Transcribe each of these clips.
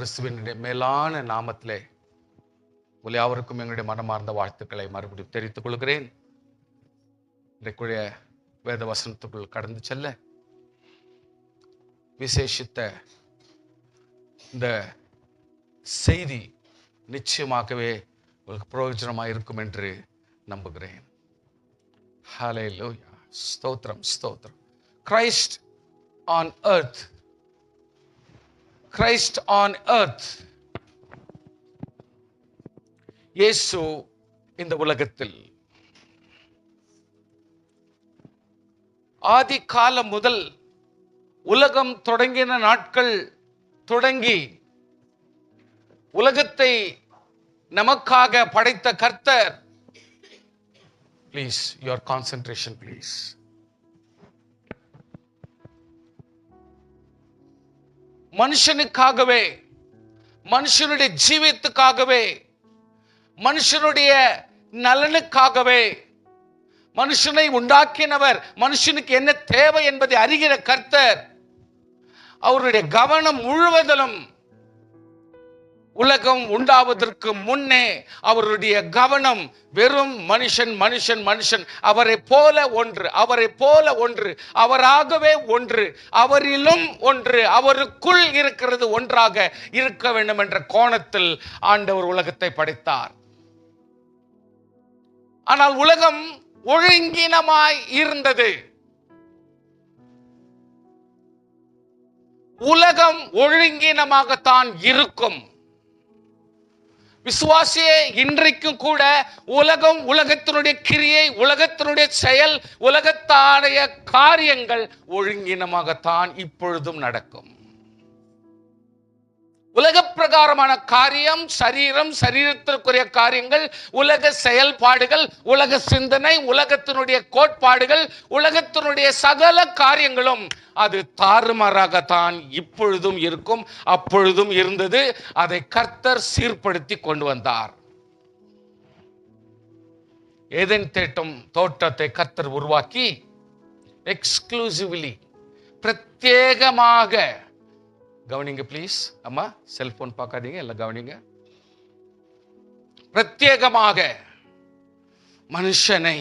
கிறிஸ்துவினுடைய மேலான நாமத்திலே உங்கள் யாவருக்கும் எங்களுடைய மனமார்ந்த வாழ்த்துக்களை மறுபடியும் தெரிவித்துக் கொள்கிறேன். இன்றைக்குரிய வேத வசனத்துக்குள் கடந்து செல்ல விசேஷித்த இந்த செய்தி நிச்சயமாகவே உங்களுக்கு பிரயோஜனமாக இருக்கும் என்று நம்புகிறேன். ஹல்லேலூயா. ஸ்தோத்திரம் ஸ்தோத்திரம். Christ on earth. Christ on earth. இயேசு இந்த உலகத்தில் ஆதி காலம் முதல் உலகம் தொடங்கின நாட்கள் தொடங்கி உலகத்தை நமக்காக படைத்த கர்த்தர், ப்ளீஸ் யுவர் கான்சென்ட்ரேஷன் ப்ளீஸ். மனுஷனுக்காகவே, மனுஷனுடைய ஜீவியத்துக்காகவே, மனுஷனுடைய நலனுக்காகவே மனுஷனை உண்டாக்கினவர். மனுஷனுக்கு என்ன தேவை என்பதை அறிகிற கர்த்தர் அவருடைய கவனம் முழுவதிலும் உலகம் உண்டாவதற்கு முன்னே அவருடைய கவனம் வெறும் மனுஷன் மனுஷன் மனுஷன், அவரை போல ஒன்று, அவரை போல ஒன்று, அவராகவே ஒன்று, அவரிலும் ஒன்று, அவருக்குள் இருக்கிறது ஒன்றாக இருக்க வேண்டும் என்ற கோணத்தில் ஆண்டவர் உலகத்தை படைத்தார். ஆனால் உலகம் ஒழுங்கினமாய் இருந்தது. உலகம் ஒழுங்கினமாகத்தான் இருக்கும். விசுவாசியே, இன்றைக்கும் கூட உலகம், உலகத்தினுடைய கிரியை, உலகத்தினுடைய செயல், உலகத்தாடைய காரியங்கள் ஒழுங்கினமாகத்தான் இப்பொழுதும் நடக்கும். உலக பிரகாரமான காரியம், சரீரம், சரீரத்திற்குரிய காரியங்கள், உலக செயல்பாடுகள், உலக சிந்தனை, உலகத்தினுடைய கோட்பாடுகள், உலகத்தினுடைய சகல காரியங்களும் அது தாறுமாறாகத்தான் இப்பொழுதும் இருக்கும், அப்பொழுதும் இருந்தது. அதை கர்த்தர் சீர்படுத்தி கொண்டு வந்தார். ஏதேன் தோட்டத்தை கர்த்தர் உருவாக்கி எக்ஸ்க்ளூசிவ்லி, பிரத்யேகமாக, கவனிங்க ப்ளீஸ் அம்மா, செல்போன் பார்க்காதீங்க, எல்லாம் கவனிங்க. பிரத்யேகமாக மனுஷனை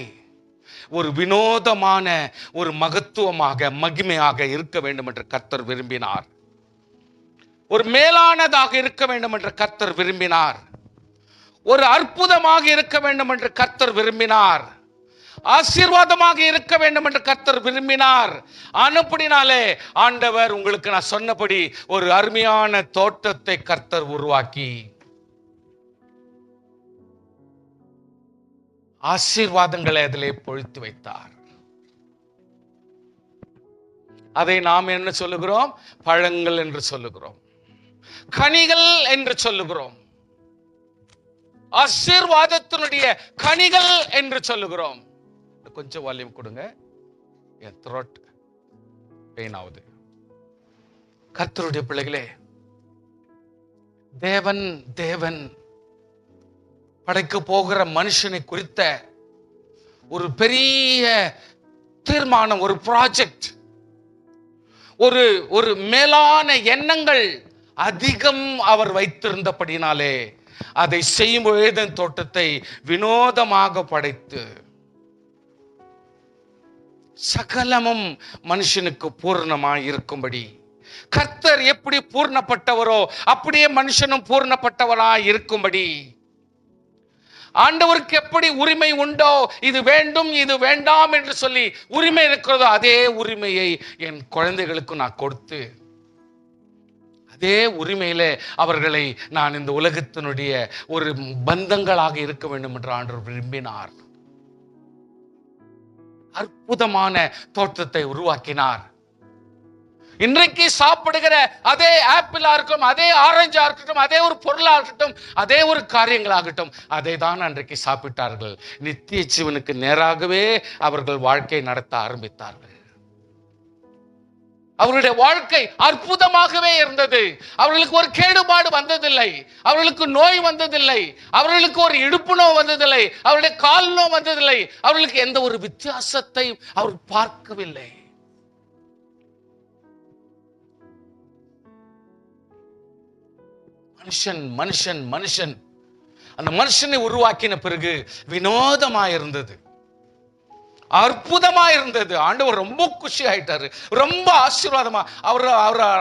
ஒரு வினோதமான, ஒரு மகத்துவமாக, மகிமையாக இருக்க வேண்டும் என்று கர்த்தர் விரும்பினார். ஒரு மேலானதாக இருக்க வேண்டும் என்று கர்த்தர் விரும்பினார். ஒரு அற்புதமாக இருக்க வேண்டும் என்று கர்த்தர் விரும்பினார். ஆசீர்வாதமாக இருக்க வேண்டும் என்று கர்த்தர் விரும்பினார். அனுப்பினாலே ஆண்டவர், உங்களுக்கு நான் சொன்னபடி ஒரு அருமையான தோட்டத்தை கர்த்தர் உருவாக்கி ஆசீர்வாதங்களை அதிலே பொழித்து வைத்தார். அதை நாம் என்ன சொல்லுகிறோம்? பழங்கள் என்று சொல்லுகிறோம், கனிகள் என்று சொல்லுகிறோம், ஆசீர்வாதத்தினுடைய கனிகள் என்று சொல்லுகிறோம். கொஞ்சம் வால்யூம் கொடுங்க, என் த்ரோட் பெயின் ஆகுது. கர்த்தருடைய பிள்ளைகளே, தேவன் படைக்க போகிற மனுஷனை குறித்த ஒரு பெரிய தீர்மானம், ஒரு ப்ராஜெக்ட், ஒரு மேலான எண்ணங்கள் அதிகம் அவர் வைத்திருந்தபடினாலே அதை செய்யும் ஏதேன் தோட்டத்தை வினோதமாக படைத்து சகலமும் மனுஷனுக்கு பூர்ணமாய் இருக்கும்படி, கர்த்தர் எப்படி பூர்ணப்பட்டவரோ அப்படியே மனுஷனும் பூர்ணப்பட்டவராய் இருக்கும்படி, ஆண்டவருக்கு எப்படி உரிமை உண்டோ, இது வேண்டும் இது வேண்டாம் என்று சொல்லி உரிமை இருக்கிறதோ அதே உரிமையை என் குழந்தைகளுக்கு நான் கொடுத்து, அதே உரிமையில அவர்களை நான் இந்த உலகத்தினுடைய ஒரு பந்தங்களாக இருக்க வேண்டும் என்று ஆண்டவர் விரும்பினார். அற்புதமான தோட்டத்தை உருவாக்கினார். இன்றைக்கு சாப்பிடுகிற அதே ஆப்பிளா இருக்கட்டும், அதே ஆரஞ்சா இருக்கட்டும், அதே ஒரு பொருளா இருக்கட்டும், அதே ஒரு காரியங்களாகட்டும், அதை தான் அன்றைக்கு சாப்பிட்டார்கள். நித்திய ஜீவனுக்கு நேராகவே அவர்கள் வாழ்க்கை நடத்த ஆரம்பித்தார்கள். அவருடைய வாழ்க்கை அற்புதமாகவே இருந்தது. அவர்களுக்கு ஒரு கேடுபாடு வந்ததில்லை, அவர்களுக்கு நோய் வந்ததில்லை, அவர்களுக்கு ஒரு இடுப்பு நோய் வந்ததில்லை, அவருடைய கால் நோய் வந்ததில்லை, அவர்களுக்கு எந்த ஒரு வித்தியாசத்தை அவர் பார்க்கவில்லை. மனுஷன் மனுஷன் மனுஷன். அந்த மனுஷனை உருவாக்கின பிறகு வினோதமாயிருந்தது, அற்புதமா இருந்தது. ஆண்டவர் ரொம்ப குஷி ஆயிட்டாரு, ரொம்ப ஆசீர்வாதமா.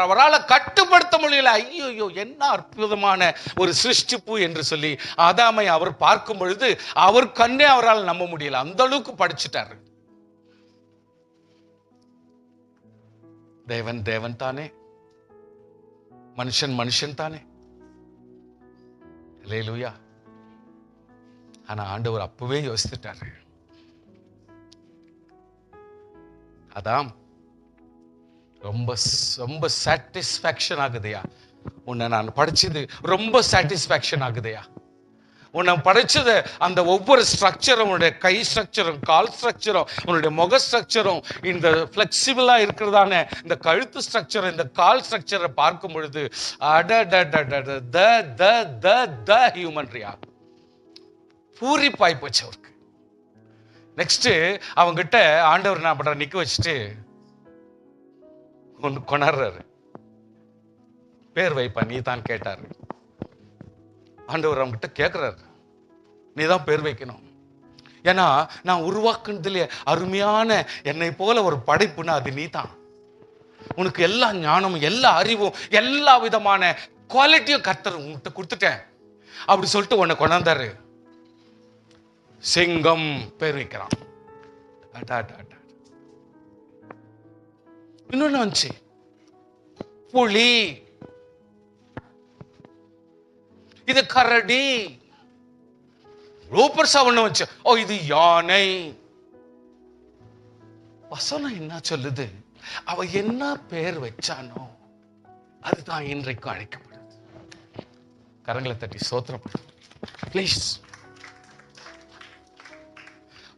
அவரால் கட்டுப்படுத்த முடியல. ஐயோ என்ன அற்புதமான ஒரு சிருஷ்டிப்பு என்று சொல்லி ஆதாமை அவர் பார்க்கும் பொழுது அவர் கண்ணே அவரால் நம்ப முடியல. அந்த அளவுக்கு படிச்சுட்டாரு. தேவன் தேவன் தானே, மனுஷன் மனுஷன் தானே. அல்லேலூயா. ஆனா ஆண்டவர் அப்பவே யோசித்துட்டாரு. அதான் ரொம்ப ரொம்ப சாட்டிஸ்ஃபேக்ஷன் ஆகுதையா, உன்னை நான் படிச்சது ரொம்ப சாட்டிஸ்ஃபேக்ஷன் ஆகுதையா. உன்னை படிச்சது அந்த ஒவ்வொரு ஸ்ட்ரக்சரும், உன்னுடைய கை ஸ்ட்ரக்சரும், கால் ஸ்ட்ரக்சரும், உன்னுடைய முக ஸ்ட்ரக்சரும், இந்த ஃபிளெக்சிபிளா இருக்கிறதான இந்த கழுத்து ஸ்ட்ரக்சர், இந்த கால் ஸ்ட்ரக்சரை பார்க்கும் பொழுது ஹியூமன் ரியா பூரிப்பாய் போச்சு அவருக்கு. நெக்ஸ்ட் அவங்கிட்ட ஆண்டவர் என்ன பண்ற, நிக்க வச்சுட்டு கொண்டாடுறாரு. பேர் வைப்பா நீ தான் கேட்டாரு. ஆண்டவர் அவங்கிட்ட கேட்கிறாரு, நீ தான் பேர் வைக்கணும். ஏன்னா நான் உருவாக்குனதுல அருமையான என்னை போல ஒரு படைப்புனா அது நீ தான். உனக்கு எல்லா ஞானமும், எல்லா அறிவும், எல்லா விதமான குவாலிட்டியும் கர்த்தர் உன்கிட்ட கொடுத்துட்டேன் அப்படி சொல்லிட்டு உன்னை கொண்டாந்தாரு. சிங்கம் பேர் வைக்கிறான். இன்னொன்னு வந்துச்சு, புலி, இது கரடி, ரோப்பர்ஸா ஒண்ணு வச்சு, ஓ இது யானை. வசனம் என்ன சொல்லுது, அவ என்ன பேர் வச்சானோ அதுதான் இன்றைக்கு அழைக்கப்படுது. கரங்களை தட்டி சோத்திரப்படும் please.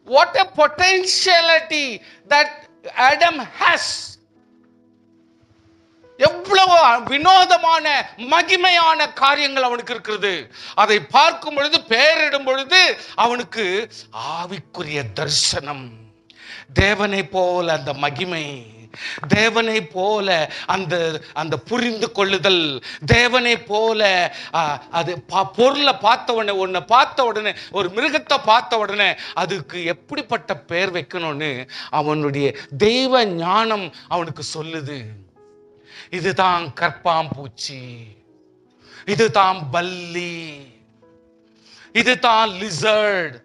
What a potentiality that Adam has. எவ்வளவு வினோதமான மகிமையான காரியங்கள் அவனுக்கு இருக்கிறது. அதை பார்க்கும் பொழுது, பெயரிடும் பொழுது அவனுக்கு ஆவிக்குரிய தரிசனம், தேவனை போல அந்த மகிமை, தேவனை போல அந்த அந்த புரிந்து கொள்ளுதல், தேவனை போல அது பொருளை பார்த்த உடனே, ஒன்னை பார்த்த உடனே, ஒரு மிருகத்தை பார்த்த உடனே அதுக்கு எப்படிப்பட்ட பெயர் வைக்கணும்னு அவனுடைய தெய்வ ஞானம் அவனுக்கு சொல்லுது. இதுதான் கற்பாம்பூச்சி, இதுதான் பல்லி, இதுதான் லிசர்ட்.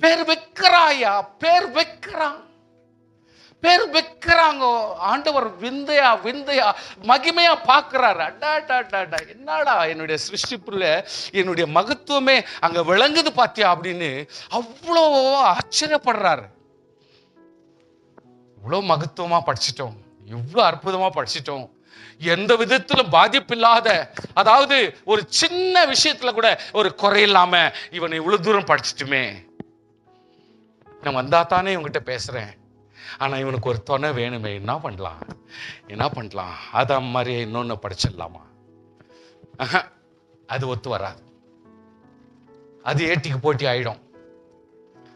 பேர் வைக்கிறாயா, பேர் வைக்கிறான், பேர் வைக்கிறாங்க. ஆண்டவர் விந்தையா விந்தையா மகிமையா பார்க்கிறாரு. என்னடா என்னுடைய சிருஷ்டிப்புல என்னுடைய மகத்துவமே அங்க விளங்குது பாத்தியா அப்படின்னு அவ்வளோ ஆச்சரியப்படுறாரு. இவ்வளோ மகத்துவமா படிச்சிட்டோம், இவ்வளோ அற்புதமா படிச்சிட்டோம், எந்த விதத்திலும் பாதிப்பில்லாத, அதாவது ஒரு சின்ன விஷயத்துல கூட ஒரு குறையில்லாம இவனை இவ்வளவு தூரம் படிச்சிட்டுமே. நான் வந்தா தானே இவங்கிட்ட பேசுறேன், ஆனா இவனுக்கு ஒரு துணை வேணுமே, என்ன பண்ணலாம் என்ன பண்ணலாம், அத மாதிரி இன்னொன்னு படிச்சிடலாமா? அது ஒத்து வராது, அது ஏட்டிக்கு போட்டி ஆயிடும்,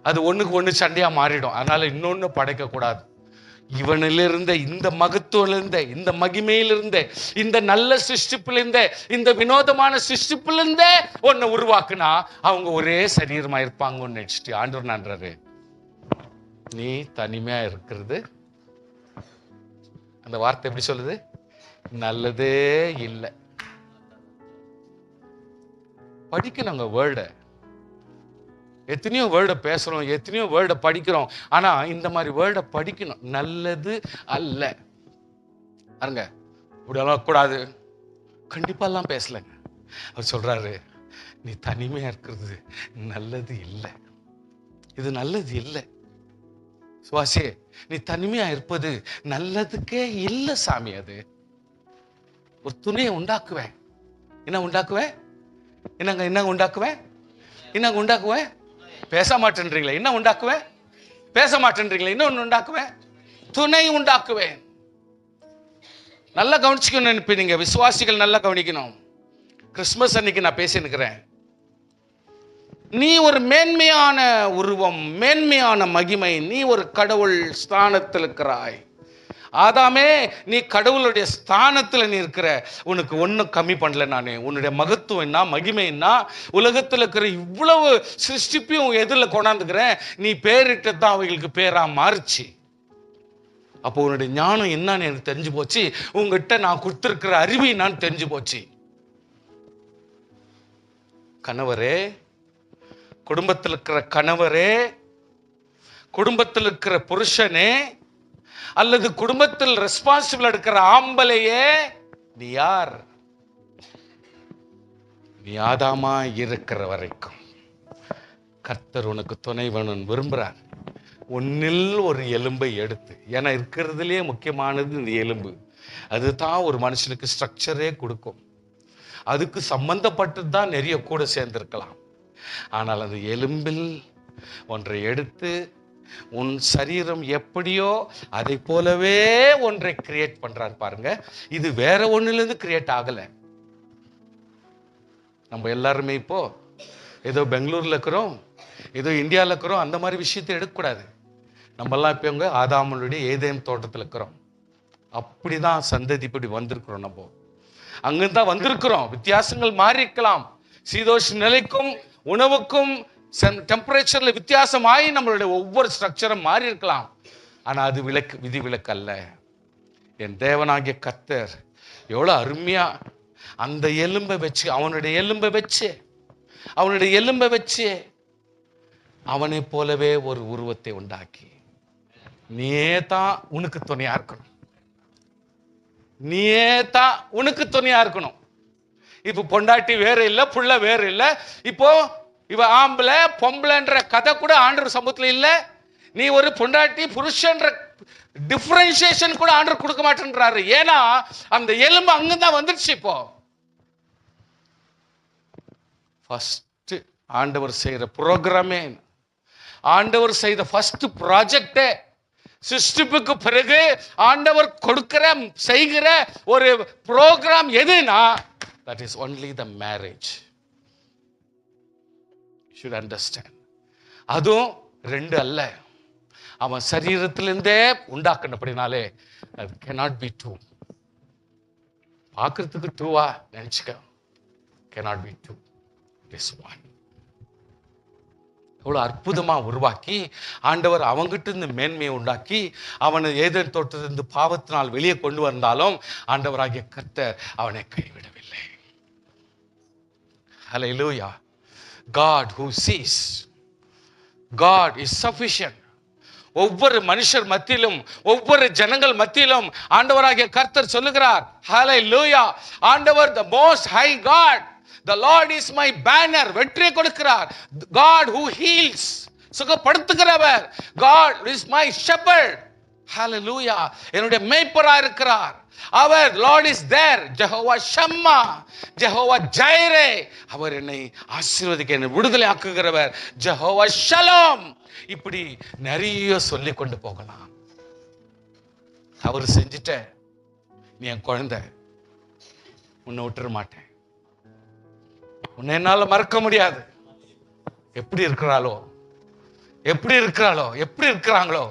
அது ஒண்ணுக்கு ஒண்ணு சண்டையா மாறிடும். அதனால இன்னொன்னு படைக்க கூடாது. இவனிலிருந்த இந்த மகத்துவத்திலிருந்த, இந்த மகிமையிலிருந்த, இந்த நல்ல சிருஷ்டிப்பிலிருந்த, இந்த வினோதமான சிருஷ்டிப்பிலிருந்த ஒன்னு உருவாக்குனா அவங்க ஒரே சரீரமா இருப்பாங்கன்னு நினைச்சிட்டு ஆண்டவர் நன்றாரு. நீ தனிமையா இருக்கிறது, அந்த வார்த்தை எப்படி சொல்லுது, நல்லதே இல்லை. படிக்கணுங்க வேர்ல்ட, எத்தனையோ வேர்டை பேசுறோம், எத்தனையோ வேர்டை படிக்கிறோம், ஆனா இந்த மாதிரி வேர்டை படிக்கணும். நல்லது அல்ல பாருங்க, இப்படியெல்லாம் கூடாது, கண்டிப்பா எல்லாம் பேசலைங்க. அவர் சொல்றாரு, நீ தனிமையா இருக்கிறது நல்லது இல்லை, இது நல்லது இல்லை சுவாசியே, நீ தனிமையா இருப்பது நல்லதுக்கே இல்லை சாமி. அது ஒரு துணையை உண்டாக்குவேன். என்ன உண்டாக்குவேன்? என்ன உண்டாக்குவேன்? என்ன உண்டாக்குவேன்? பேச மாட்டேன்றீங்களே, என்ன உண்டாக்குவேன்? பேச மாட்டேன்றீங்களே, இன்னொன்னு உண்டாக்குவேன், துணை உண்டாக்குவேன். நல்லா கவனிச்சுக்கணும் நினைப்பீங்க, விசுவாசிகள் நல்லா கவனிக்கணும். கிறிஸ்துமஸ் அன்னைக்கு நான் பேசினுக்கிறேன். நீ ஒரு மேன்மையான உருவம், மேன்மையான மகிமை, நீ ஒரு கடவுள் ஸ்தானத்தில் இருக்கிறாய். ஆதாமே, நீ கடவுளுடைய ஸ்தானத்துல நீ இருக்கிற, உனக்கு ஒன்றும் கம்மி பண்ணல. நான் உன்னுடைய மகத்துவம் என்ன, மகிமை என்ன, உலகத்தில் இருக்கிற இவ்வளவு சிருஷ்டிப்பையும் எதிரில் கொண்டாந்துக்கிறேன். நீ பேரிட்டு தான் அவைகளுக்கு பேரா மாறுச்சு. அப்போ உன்னுடைய ஞானம் என்னன்னு எனக்கு தெரிஞ்சு போச்சு. உங்ககிட்ட நான் கொடுத்திருக்கிற அறிவு என்னன்னு தெரிஞ்சு போச்சு. கணவரே, குடும்பத்தில் இருக்கிற கணவரே, குடும்பத்தில் இருக்கிற புருஷனே, அல்லது குடும்பத்தில் ரெஸ்பான்சிபிள் எடுக்கிற ஆம்பளையே, நீ யார்? நீ ஆதாமா இருக்கிற வரைக்கும் கர்த்தர் உனக்கு துணை வேணும்னு விரும்புறார். ஒன்னில் ஒரு எலும்பை எடுத்து, ஏன்னா இருக்கிறதுலே முக்கியமானது இந்த எலும்பு. அதுதான் ஒரு மனுஷனுக்கு ஸ்ட்ரக்சரே கொடுக்கும். அதுக்கு சம்பந்தப்பட்டு தான் நிறைய கூட சேர்ந்திருக்கலாம். ஆனால் அந்த எலும்பில் ஒன்றை எடுத்து, உன் சரீரம் எப்படியோ அதை போலவே ஒன்றை கிரியேட் பண்றார் பாருங்க. இது வேற ஒண்ணுலேருந்து கிரியேட் ஆகல. நம்ம எல்லாருமே இப்போ ஏதோ பெங்களூர்ல இருக்கிறோம், ஏதோ இந்தியாவில் இருக்கிறோம், அந்த மாதிரி விஷயத்தை எடுக்கக்கூடாது. நம்மெல்லாம் இப்போ இவங்க ஆதாமனுடைய ஏதேன் தோட்டத்தில் இருக்கிறோம். அப்படிதான் சந்ததி இப்படி வந்திருக்கிறோம். நம்ம அங்கிருந்தான் வந்திருக்கிறோம். வித்தியாசங்கள் மாறி இருக்கலாம். சீதோஷ் நிலைக்கும் உணவுக்கும் டெம்பரேச்சர்ல வித்தியாசமாயி நம்மளுடைய ஒவ்வொரு ஸ்ட்ரக்சரும் மாறி இருக்கலாம். ஆனா அது விதி விலக்கு அல்ல. என் தேவனாகிய கர்த்தர் எவ்வளவு அருமையா அந்த எலும்பை வச்சு, அவனுடைய எலும்பை வச்சு அவனை போலவே ஒரு உருவத்தை உண்டாக்கி, நீயே தான் உனக்கு துணையா இருக்கணும். நீயே தான் உனக்கு துணையா இருக்கணும். இப்ப பொண்டாட்டி வேற இல்ல, புள்ள வேற இல்ல. இப்போ இவ ஆம்பளை பொம்பளைன்ற கதை கூட ஆண்டவர் சமூகத்துல இல்ல. நீ ஒரு பொண்டாட்டி புருஷன்ற டிஃபரன்சியேஷன் கூட ஆண்டவர் கொடுக்க மாட்டேன்றாரு. ஏன்னா அந்த எலும்பு அங்கதான் வந்துருச்சு. இப்போ ஃபர்ஸ்ட் ஆண்டவர் செய்யற ப்ரோக்ராமே, ஆண்டவர் செய்த ஃபர்ஸ்ட் ப்ராஜெக்டே, சிருஷ்டிப்புக்கு பிறகு ஆண்டவர் கொடுக்கிற செய்கிற ஒரு ப்ரோக்ராம் எதுனா, that is only the marriage. You should understand. அதுவும் ரெண்டு அல்ல, அவன் சரீரத்திலிருந்தே உண்டாக்குனபடினாலே அது cannot be two. பார்க்கறதுக்கு டூவா நினைச்சுக்க, cannot be two. It is one. எவ்வளவு அற்புதமா உருவாக்கி ஆண்டவர் அவங்கிட்ட இருந்து மேன்மையை உண்டாக்கி அவனை ஏதேன் தோட்டத்திலிருந்து பாவத்தினால் வெளியே கொண்டு வந்தாலும் ஆண்டவராகிய கர்த்தர் அவனை கைவிடவில்லை. Hallelujah. God who sees. God is sufficient. ஒவ்வொரு மனுஷர் மத்தியிலும், ஒவ்வொரு ஜனங்கள் மத்தியிலும் ஆண்டவராகிய கர்த்தர் சொல்லுகிறார், Hallelujah. ஆண்டவர் the most high God. The Lord is my banner. வெற்றி கொடுக்கிறார். God who heals. சுகப்படுத்துகிறவர். God is my shepherd. Hallelujah. என்னுடைய மேய்ப்பராக இருக்கிறார் அவர். Lord is there. Jehovah Shammah, Jehovah Jireh. அவர் என்னை ஆசீர்வதிக்க, என்னை விடுதலை ஆக்குகிறவர். Jehovah Shalom. இப்படி நிறைய சொல்லி கொண்டு போகலாம். அவர் செஞ்சிட்ட, நீ என் குழந்தை, உன்னை விட்டுற மாட்டேன், உன்னை என்னால மறக்க முடியாது. எப்படி இருக்கிறாளோ, எப்படி இருக்கிறாங்களோ,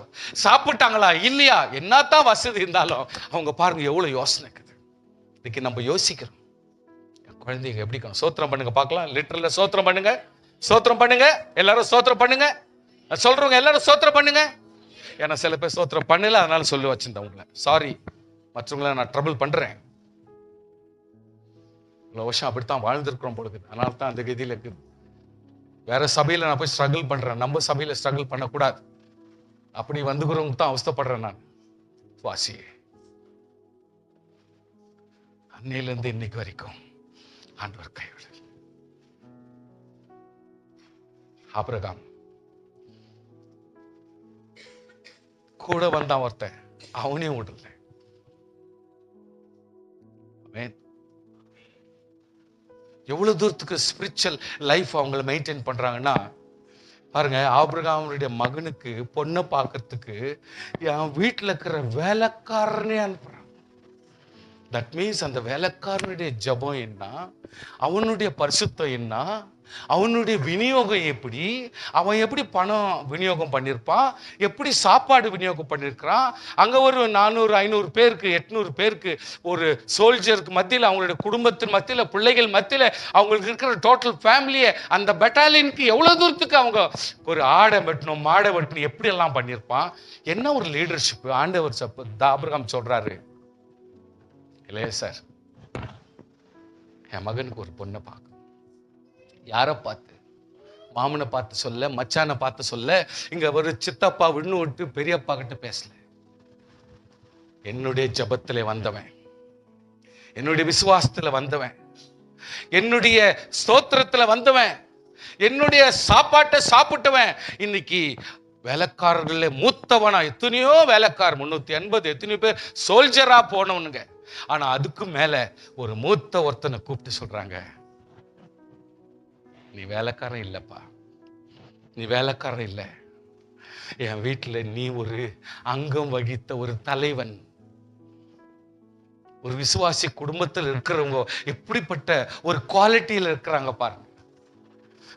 சாப்பிட்டாங்களா இல்லையா, என்னத்தான் வசதி இருந்தாலும் அவங்க பாருங்க எவ்வளவு யோசனை இருக்குது. இன்னைக்கு நம்ம யோசிக்கிறோம், என் குழந்தைங்க எப்படி சோத்திரம் பண்ணுங்க பார்க்கலாம். லிட்டரல்ல சோத்திரம் பண்ணுங்க, எல்லாரும் சோத்திரம் பண்ணுங்க. சொல்றவங்க எல்லாரும் சோத்திரம் பண்ணுங்க. ஏன்னா சில பேர் சோத்திரம் பண்ணல, அதனால சொல்லி வச்சிருந்தேன் உங்களை. சாரி, மற்றவங்களை நான் ட்ரபிள் பண்றேன். இவ்வளவு வருஷம் அப்படித்தான் வாழ்ந்திருக்கிறோம் பொழுது, அதனால தான் அந்த கதியில் இருக்குது. வேற சபையில நான் போய் ஸ்ட்ரகிள் பண்றேன், நம்ம சபையில ஸ்ட்ரகிள் பண்ணக்கூடாது. அப்படி வந்துக்கிறவங்க தான் அவஸ்தப்படுறேன் நான். வாசி, அன்னையிலிருந்து இன்னைக்கு வரைக்கும் ஆண்டவர் கைவிடல. ஆபிரகாம் கூட வந்தான் ஒருத்தன், அவனையும் விடல. எவ்வளவு தூரத்துக்கு ஸ்பிரிச்சுவல் லைஃப் அவங்களை மெயின்டைன் பண்றாங்கன்னா பாருங்க. ஆபிரகாமுடைய மகனுக்கு பொண்ணை பார்க்கறதுக்கு என் வீட்டில் இருக்கிற வேலைக்காரனே அனுப்புறான். தட் மீன்ஸ் அந்த வேலைக்காரனுடைய ஜபம் என்ன, அவனுடைய பரிசுத்தம் என்ன, அவனுடைய விநியோகம் எப்படி, அவன் எப்படி பணம் விநியோகம் பண்ணியிருப்பான், எப்படி சாப்பாடு விநியோகம் பண்ணியிருக்கிறான். அங்கே ஒரு 400-500 பேருக்கு 800 பேருக்கு ஒரு சோல்ஜருக்கு மத்தியில், அவங்களுடைய குடும்பத்தின் மத்தியில், பிள்ளைகள் மத்தியில், அவங்களுக்கு இருக்கிற டோட்டல் ஃபேமிலியை அந்த பெட்டாலியனுக்கு எவ்வளோ தூரத்துக்கு அவங்க ஒரு ஆடை வெட்டணும் மாடை வெட்டணும் எப்படியெல்லாம் பண்ணியிருப்பான். என்ன ஒரு லீடர்ஷிப் ஆண்டவர் ஆபிரகாம் சொல்றாரு, இல்லையா சார், என் மகனுக்கு ஒரு பொண்ணை பார்க்க. யாரை பார்த்து? மாமனை பார்த்து சொல்ல, மச்சானை பார்த்து சொல்ல, இங்க ஒரு சித்தப்பா விண்ணு விட்டு பெரியப்பா கிட்ட பேசல. என்னுடைய ஜபத்துல வந்தவன், என்னுடைய விசுவாசத்துல வந்தவன், என்னுடைய ஸ்தோத்திரத்துல வந்தவன், என்னுடைய சாப்பாட்டை சாப்பிட்டவன். இன்னைக்கு வேலைக்காரர்கள மூத்தவனா, எத்தனையோ வேலைக்காரர் 380 எத்தனையோ பேர் சோல்ஜரா போனவனுங்க. ஆனா அதுக்கு மேல ஒரு மூத்த ஒருத்தனை கூப்பிட்டு சொல்றாங்க, நீ வேலைக்காரன் இல்லப்பா, நீ வேலைக்காரன் இல்லை, என் வீட்டுல நீ ஒரு அங்கம் வகித்த ஒரு தலைவன். ஒரு விசுவாசி குடும்பத்தில் இருக்கிறவங்க எப்படிப்பட்ட ஒரு குவாலிட்டியில இருக்கிறாங்க பாருங்க.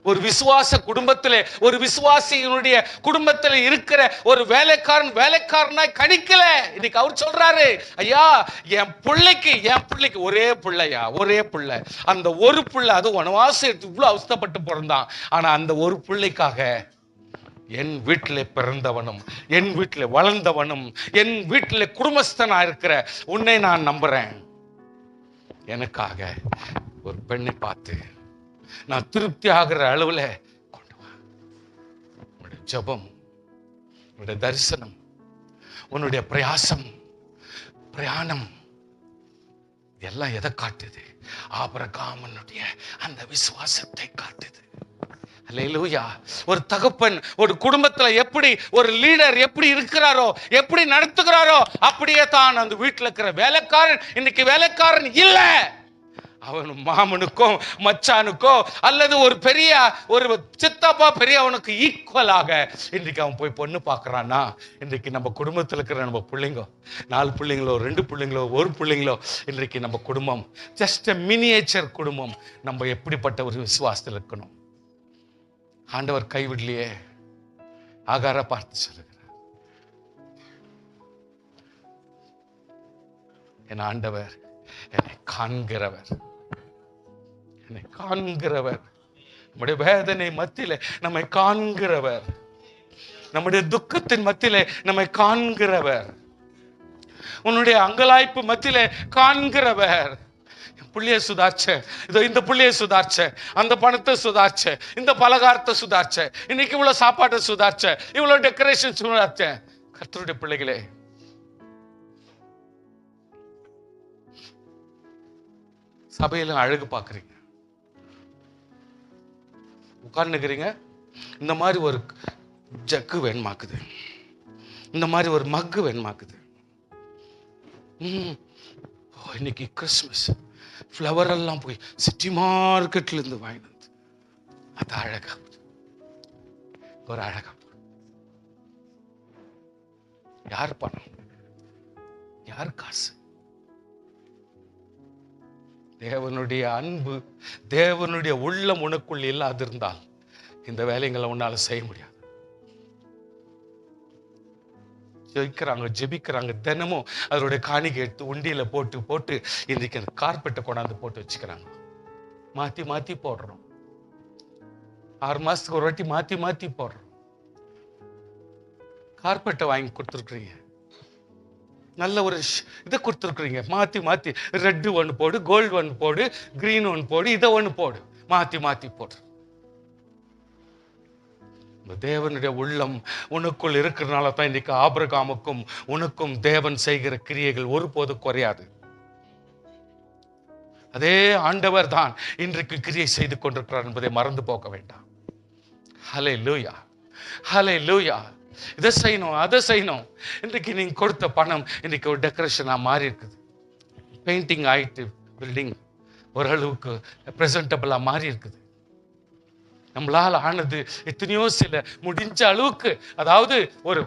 ஒரு விசுவாச குடும்பத்திலே, ஒரு விசுவாசியினுடைய குடும்பத்தில் இருக்கிற ஒரு வேலைக்காரனாய் கணிக்கல. இன்னைக்கு அவர் சொல்றாரு, ஐயா என் பிள்ளைக்கு ஒரே பிள்ளையா, ஒரே பிள்ளை. அந்த ஒரு பிள்ளை, அது வனவாசம் எடுத்து இவ்வளவு அவஸ்தைப்பட்டு பிறந்தான். ஆனா அந்த ஒரு பிள்ளைக்காக என் வீட்டில் பிறந்தவனும், என் வீட்டில் வளர்ந்தவனும், என் வீட்டில் குடும்பஸ்தனா இருக்கிற உன்னை நான் நம்புறேன், எனக்காக ஒரு பெண்ணை பார்த்து நான் திருப்தி ஆகிற அளவுல கொண்டு வா. உன்னுடைய ஜபம், உன்னுடைய தரிசனம், உன்னுடைய பிரயாணம் எல்லாம் எதை காட்டுது? ஆபிரகாமனுடைய அந்த விசுவாசத்தை காட்டுது. அல்லேலூயா. ஒரு தகப்பன் ஒரு குடும்பத்துல எப்படி ஒரு லீடர் எப்படி இருக்கிறாரோ, எப்படி நடத்துகிறாரோ, அப்படியே தான் அந்த வீட்டில் இருக்கிற வேலைக்காரன் இன்னைக்கு வேலைக்காரன் இல்ல. அவன் மாமனுக்கோ மச்சானுக்கோ அல்லது ஒரு பெரிய ஒரு சித்தப்பா பெரியவனுக்கு ஈக்குவலாக இன்றைக்கு அவன் போய் பொண்ணு பார்க்கறான்னா, இன்றைக்கு நம்ம குடும்பத்தில் இருக்கிற நம்ம பிள்ளைங்க, 4 பிள்ளைங்களோ 2 பிள்ளைங்களோ 1 பிள்ளைங்களோ, இன்றைக்கு நம்ம குடும்பம் ஜஸ்ட் மினியேச்சர் குடும்பம். நம்ம எப்படிப்பட்ட ஒரு விசுவாசத்தில் இருக்கணும்? ஆண்டவர் கைவிடலையே. ஆகார பார்த்து சொல்லுகிறார், என் ஆண்டவர் என்னை காண்கிறவர், என்னை காண்கிறவர். நம்முடைய வேதனை மத்தியில நம்மை காண்கிறவர், நம்முடைய துக்கத்தின் மத்தியில நம்மை காண்கிறவர், உன்னுடைய அங்கலாய்ப்பு மத்தியில காண்கிறவர். புள்ளிய சுதார்ச்ச, இதோ இந்த புள்ளிய சுதார்ச்ச, அந்த பணத்தை சுதார்ச்ச, இந்த பலகாரத்தை சுதார்ச்ச, இன்னைக்கு இவ்வளவு சாப்பாட்டை சுதார்ச்ச, இவ்வளவு டெக்கரேஷன் சுதார்ச்ச. கர்த்தருடைய பிள்ளைகளே, சபையில அழகு பார்க்குறீங்க, உட்கார்ந்துக்கிறீங்க, இந்த மாதிரி ஒரு ஜக்கு வேணுமாக்குது, இந்த மாதிரி ஒரு மக்கு வேணுமாக்குது. இன்னைக்கு கிறிஸ்மஸ் ஃப்ளவர் எல்லாம் போய் சிட்டி மார்க்கெட்ல இருந்து வாங்கினது, அது அழகா ஒரு அழகா. யார் பணம், யார் காசு? தேவனுடைய அன்பு, தேவனுடைய உள்ளம் உனக்குள் இல்லாதிருந்தால் இந்த வேலைங்களை உன்னால செய்ய முடியாது. ஜெபிக்கிறாங்க, தினமும் அதனுடைய காணிக்கை எடுத்து உண்டியில போட்டு போட்டு இன்னைக்கு அந்த கார்பெட்டை கொண்டாந்து போட்டு வச்சுக்கிறாங்க. மாத்தி மாத்தி போடுறோம், 6 மாசத்துக்கு ஒரு வாட்டி மாத்தி மாத்தி போடுறோம். கார்பெட்டை வாங்கி கொடுத்துருக்குறீங்க, நல்ல ஒரு இதை கொடுத்துருக்குறீங்க, மாத்தி மாத்தி ரெட்டு ஒன்று போடு, கோல்டு ஒன்று போடு, கிரீன் ஒன்று போடு, இதை ஒன்று போடு, மாத்தி மாத்தி போடு. தேவனுடைய உள்ளம் உனக்குள் இருக்கிறதுனால தான் இன்னைக்கு ஆபிரகாமுக்கும் உனக்கும் தேவன் செய்கிற கிரியைகள் ஒருபோது குறையாது. அதே ஆண்டவர் தான் இன்றைக்கு கிரியை செய்து கொண்டிருக்கிறார் என்பதை மறந்து போக வேண்டாம். ஹல்லேலூயா, ஹல்லேலூயா. இதை செய்யணும், அதை செய்யணும். இன்றைக்கு நீங்க கொடுத்த பணம் இன்னைக்கு ஒரு டெக்கரேஷனா மாறி இருக்குது, பெயிண்டிங் ஆயிட்டு, பில்டிங் ஓரளவுக்கு பிரசன்டபிளா மாறி இருக்குது. நம்மளால் ஆனது எத்தனையோ சில முடிஞ்ச அளவுக்கு, அதாவது ஒரு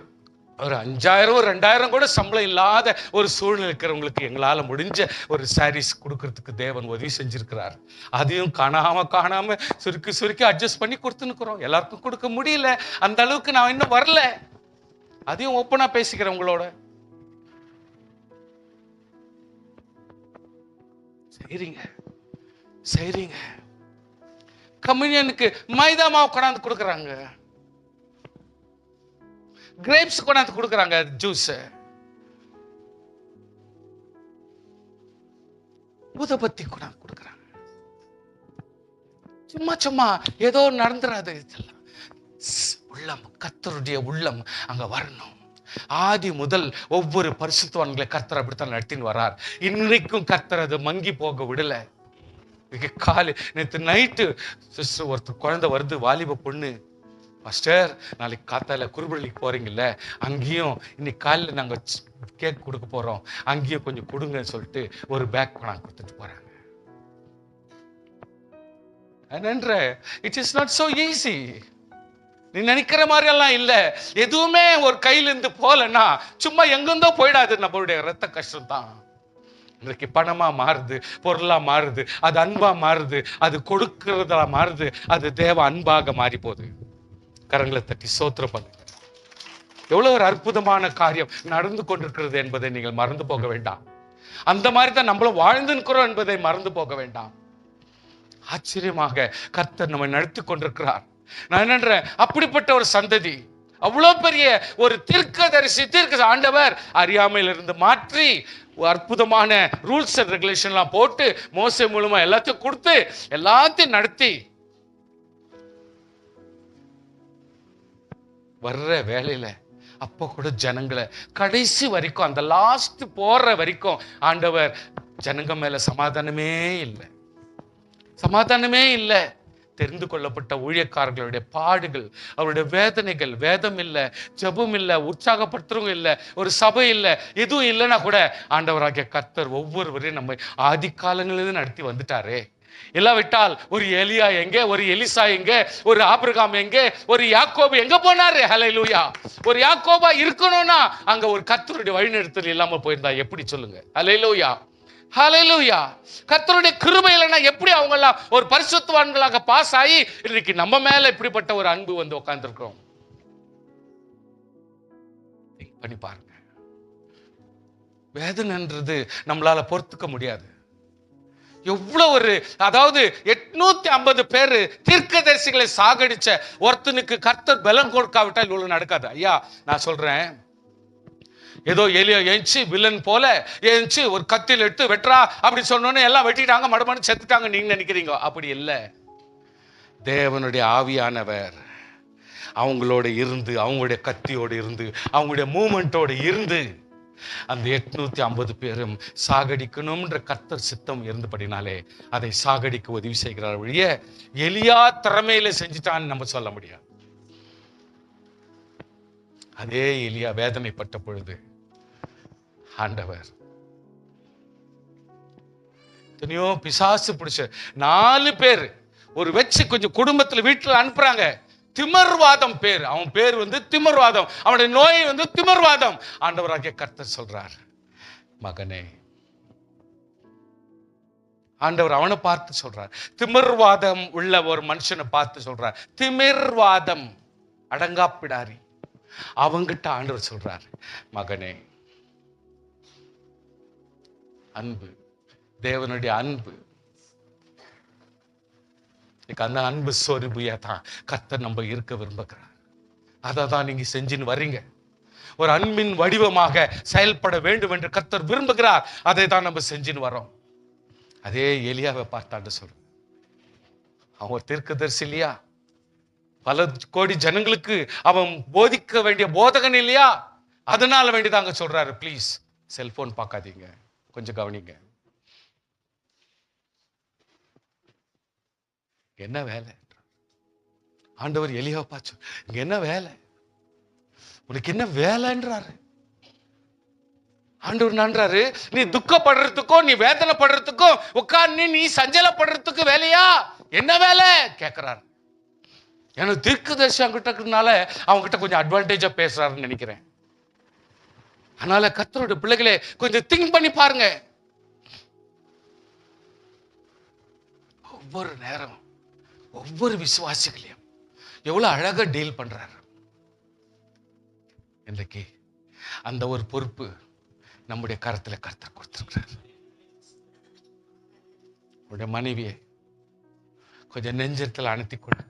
ஒரு 5000 2000 கூட சம்பளம் இல்லாத ஒரு சூழ்நிலை இருக்கிறவங்களுக்கு எங்களால் முடிஞ்ச ஒரு சாரீஸ் கொடுக்கறதுக்கு தேவன் உதவி செஞ்சிருக்கிறார். அதையும் காணாம சுருக்கி சுருக்கி அட்ஜஸ்ட் பண்ணி கொடுத்துன்னுக்குறோம். எல்லாருக்கும் கொடுக்க முடியல, அந்த அளவுக்கு நான் இன்னும் வரல. அதையும் ஓப்பனா பேசிக்கிறேன் உங்களோட. செய்றீங்க. கம்யூனியனுக்கு மைதா மாவு கொண்டாந்து கொடுக்குறாங்க, கிரேப்ஸ் கொண்டாந்து கொடுக்குறாங்க, ஜூஸ், ஊதுபத்தி கொண்டாந்து கொடுக்குறாங்க. சும்மா ஏதோ நடந்துராது. இதெல்லாம் உள்ளம், கர்த்தருடைய உள்ளம் அங்க வரணும். ஆதி முதல் ஒவ்வொரு பரிசுத்தவான்களை கர்த்தர் அப்படித்தான் நடத்தின்னு வரார். இன்னைக்கும் கர்த்தர் அது மங்கி போக விடல. நேற்று நைட்டு ஒருத்தர் குழந்தை வருது, வாலிப பொண்ணு, மாஸ்டர் நாளைக்கு காத்தால குருபள்ளிக்கு போறீங்கல்ல, அங்கேயும் இன்னைக்கு காலையில் நாங்க கேக் கொடுக்க போறோம், அங்கேயும் கொஞ்சம் கொடுங்கன்னு சொல்லிட்டு ஒரு பேக் நான் கொடுத்துட்டு போறாங்க. It is not so easy. நீ நினைக்கிற மாதிரி எல்லாம் இல்ல. எதுவுமே ஒரு கையில இருந்து போலன்னா சும்மா எங்கிருந்தோ போயிடாது. நம்மளுடைய ரத்த கஷ்டம் தான் இன்றைக்கு பணமா மாறுது, பொருளா மாறுது, அது அன்பா மாறுது, அது கொடுக்கிறதா மாறுது, அது தேவ அன்பாக மாறி போகுது. கரங்களை தட்டி ஸ்தோத்திரம் பண்ணுங்க. எவ்வளவு ஒரு அற்புதமான காரியம் நடந்து கொண்டிருக்கிறது என்பதை நீங்கள் மறந்து போக வேண்டாம். அந்த மாதிரி தான் நம்மளும் வாழ்ந்துக்கிறோம் என்பதை மறந்து போக வேண்டாம். ஆச்சரியமாக கர்த்தர் நம்மை நடத்தி கொண்டிருக்கிறார். நான் என்னன்றேன், அப்படிப்பட்ட ஒரு சந்ததி, அவ்வளவு பெரிய ஒரு தீர்க்கதரிசி, ஆண்டவர் அறியாமையிலிருந்து மாற்றி அற்புதமான ரூல்ஸ் அண்ட் ரெகுலேஷன் எல்லாம் போட்டு மோசே மூலமா எல்லாத்தையும் கொடுத்து எல்லாத்தையும் நடத்தி வர்ற வேலையில அப்ப கூட ஜனங்களை கடைசி வரைக்கும், அந்த லாஸ்ட் போற வரைக்கும் ஆண்டவர் ஜனங்க மேல சமாதானமே இல்லை. தெரிந்து கொள்ளப்பட்ட ஊழியக்காரர்களுடைய பாடுகள், அவருடைய வேதனைகள், வேதம் இல்லை, ஜெபம் இல்லை, உற்சாகப்படுத்துறவங்க இல்லை, ஒரு சபை இல்லை, எதுவும் இல்லைன்னா கூட ஆண்டவராகிய கர்த்தர் ஒவ்வொருவரையும் நம்ம ஆதி காலங்களிலிருந்து நடத்தி வந்துட்டாரே. இல்லாவிட்டால் ஒரு எலியா எங்கே, ஒரு எலிசா எங்கே, ஒரு ஆபிரகாம் எங்கே, ஒரு யாக்கோபு எங்க போனாரு? ஹல்லேலூயா. ஒரு யாக்கோபா இருக்கணும்னா அங்க ஒரு கர்த்தருடைய வழிநடத்தல் இல்லாம போயிருந்தா எப்படி சொல்லுங்க? ஹல்லேலூயா, ஹல்லேலூயா. கர்த்தருடைய கிருபை இல்லைன்னா எப்படி அவங்க எல்லாம் ஒரு பரிசுத்தவான்களாக பாஸ் ஆகி இன்னைக்கு நம்ம மேல இப்படிப்பட்ட ஒரு அன்பு வந்து உட்கார்ந்துருக்கிறோம்? பண்ணி பாருங்க. வேதனைன்றது நம்மளால பொறுத்துக்க முடியாது. எவ்வளவு ஒரு, அதாவது 850 பேரு தீர்க்கதரிசிகளை சாகடிச்ச ஒருத்தனுக்கு கர்த்தர் பலம் கொடுக்காவிட்டால் இவ்வளவு நடக்காது. ஐயா நான் சொல்றேன், ஏதோ எலியா எழுச்சி வில்லன் போல எழுச்சி ஒரு கத்தியில் எடுத்து வெட்டுறா அப்படி சொன்னோன்னு எல்லாம் வெட்டிட்டாங்க, மடமன்னு செத்துட்டாங்க நீங்க நினைக்கிறீங்க. அப்படி இல்லை. தேவனுடைய ஆவியானவர் அவங்களோட இருந்து, அவங்களுடைய கத்தியோடு இருந்து, அவங்களுடைய மூமெண்டோடு இருந்து அந்த 850 பேரும் சாகடிக்கணும்ன்ற கர்த்தர் சித்தம் இருந்தபடினாலே அதை சாகடிக்க உதவி செய்கிறார். வழிய எலியா திறமையில செஞ்சுட்டான்னு நம்ம சொல்ல முடியாது. அதே எலியா வேதனைப்பட்ட பொழுது ஆண்டவர் எத்தனையோ பிசாசு பிடிச்ச 4 பேர் ஒரு வச்சு கொஞ்சம் குடும்பத்துல வீட்டுல அனுப்புறாங்க. திமர்வாதம் பேர், அவன் பேர் வந்து திமர்வாதம், அவனுடைய நோய் வந்து திமர்வாதம். ஆண்டவராகிய கர்த்தர் சொல்றார், மகனே, ஆண்டவர் அவனை பார்த்து சொல்றார், திமிர்வாதம் உள்ள ஒரு மனுஷனை பார்த்து சொல்றார், திமிர்வாதம் அடங்காப்பிடாரி. அவங்கிட்ட ஆண்டவர் சொல்றார், மகனே, அன்பு, தேவனுடைய அன்பு, அந்த அன்பு சொருபியா தான் கர்த்தர் நம்ம இருக்க விரும்புகிறார். அதை தான் நீங்க செஞ்சுன்னு வர்றீங்க. ஒரு அன்பின் வடிவமாக செயல்பட வேண்டும் என்று கர்த்தர் விரும்புகிறார். அதை தான் நம்ம செஞ்சுன்னு வரோம். அதே எலியாவை பார்த்தாண்டு சொல்ற, அவன் தீர்க்கதரிசி இல்லையா? பல கோடி ஜனங்களுக்கு அவன் போதிக்க வேண்டிய போதகன் இல்லையா? அதனால வேண்டிதாங்க சொல்றாரு, ப்ளீஸ் செல்போன் பார்க்காதீங்க, கொஞ்சம் கவனிங்க. என்ன வேலை? ஆண்டவர் எலியாவை பார்த்து, இங்க என்ன வேலை, உனக்கு என்ன வேலைன்றாரு. ஆண்டவர் நன்றாரு, நீ துக்கப்படுறதுக்கும் நீ வேதனைப்படுறதுக்கும் உட்கார்ந்து நீ சஞ்சலப்படுறதுக்கு வேலையா? என்ன வேலை கேட்கிறாரு. எனக்கு தீர்க்கதரிசி அவங்கிட்ட அவங்ககிட்ட கொஞ்சம் அட்வான்டேஜா பேசுறாருன்னு நினைக்கிறேன். அதனால கர்த்தருடைய பிள்ளைகளே கொஞ்சம் திங்க் பண்ணி பாருங்க. ஒவ்வொரு நேரம் ஒவ்வொரு விசுவாசிகளையும் எவ்வளவு அழகா டீல் பண்றாரு. இன்றைக்கு அந்த ஒரு பொறுப்பு நம்முடைய கரத்துல கர்த்தர் கொடுத்திருக்கிறார். உடைய மனைவியை கொஞ்சம் நெஞ்சத்தில் அணைத்திக்கொண்டு,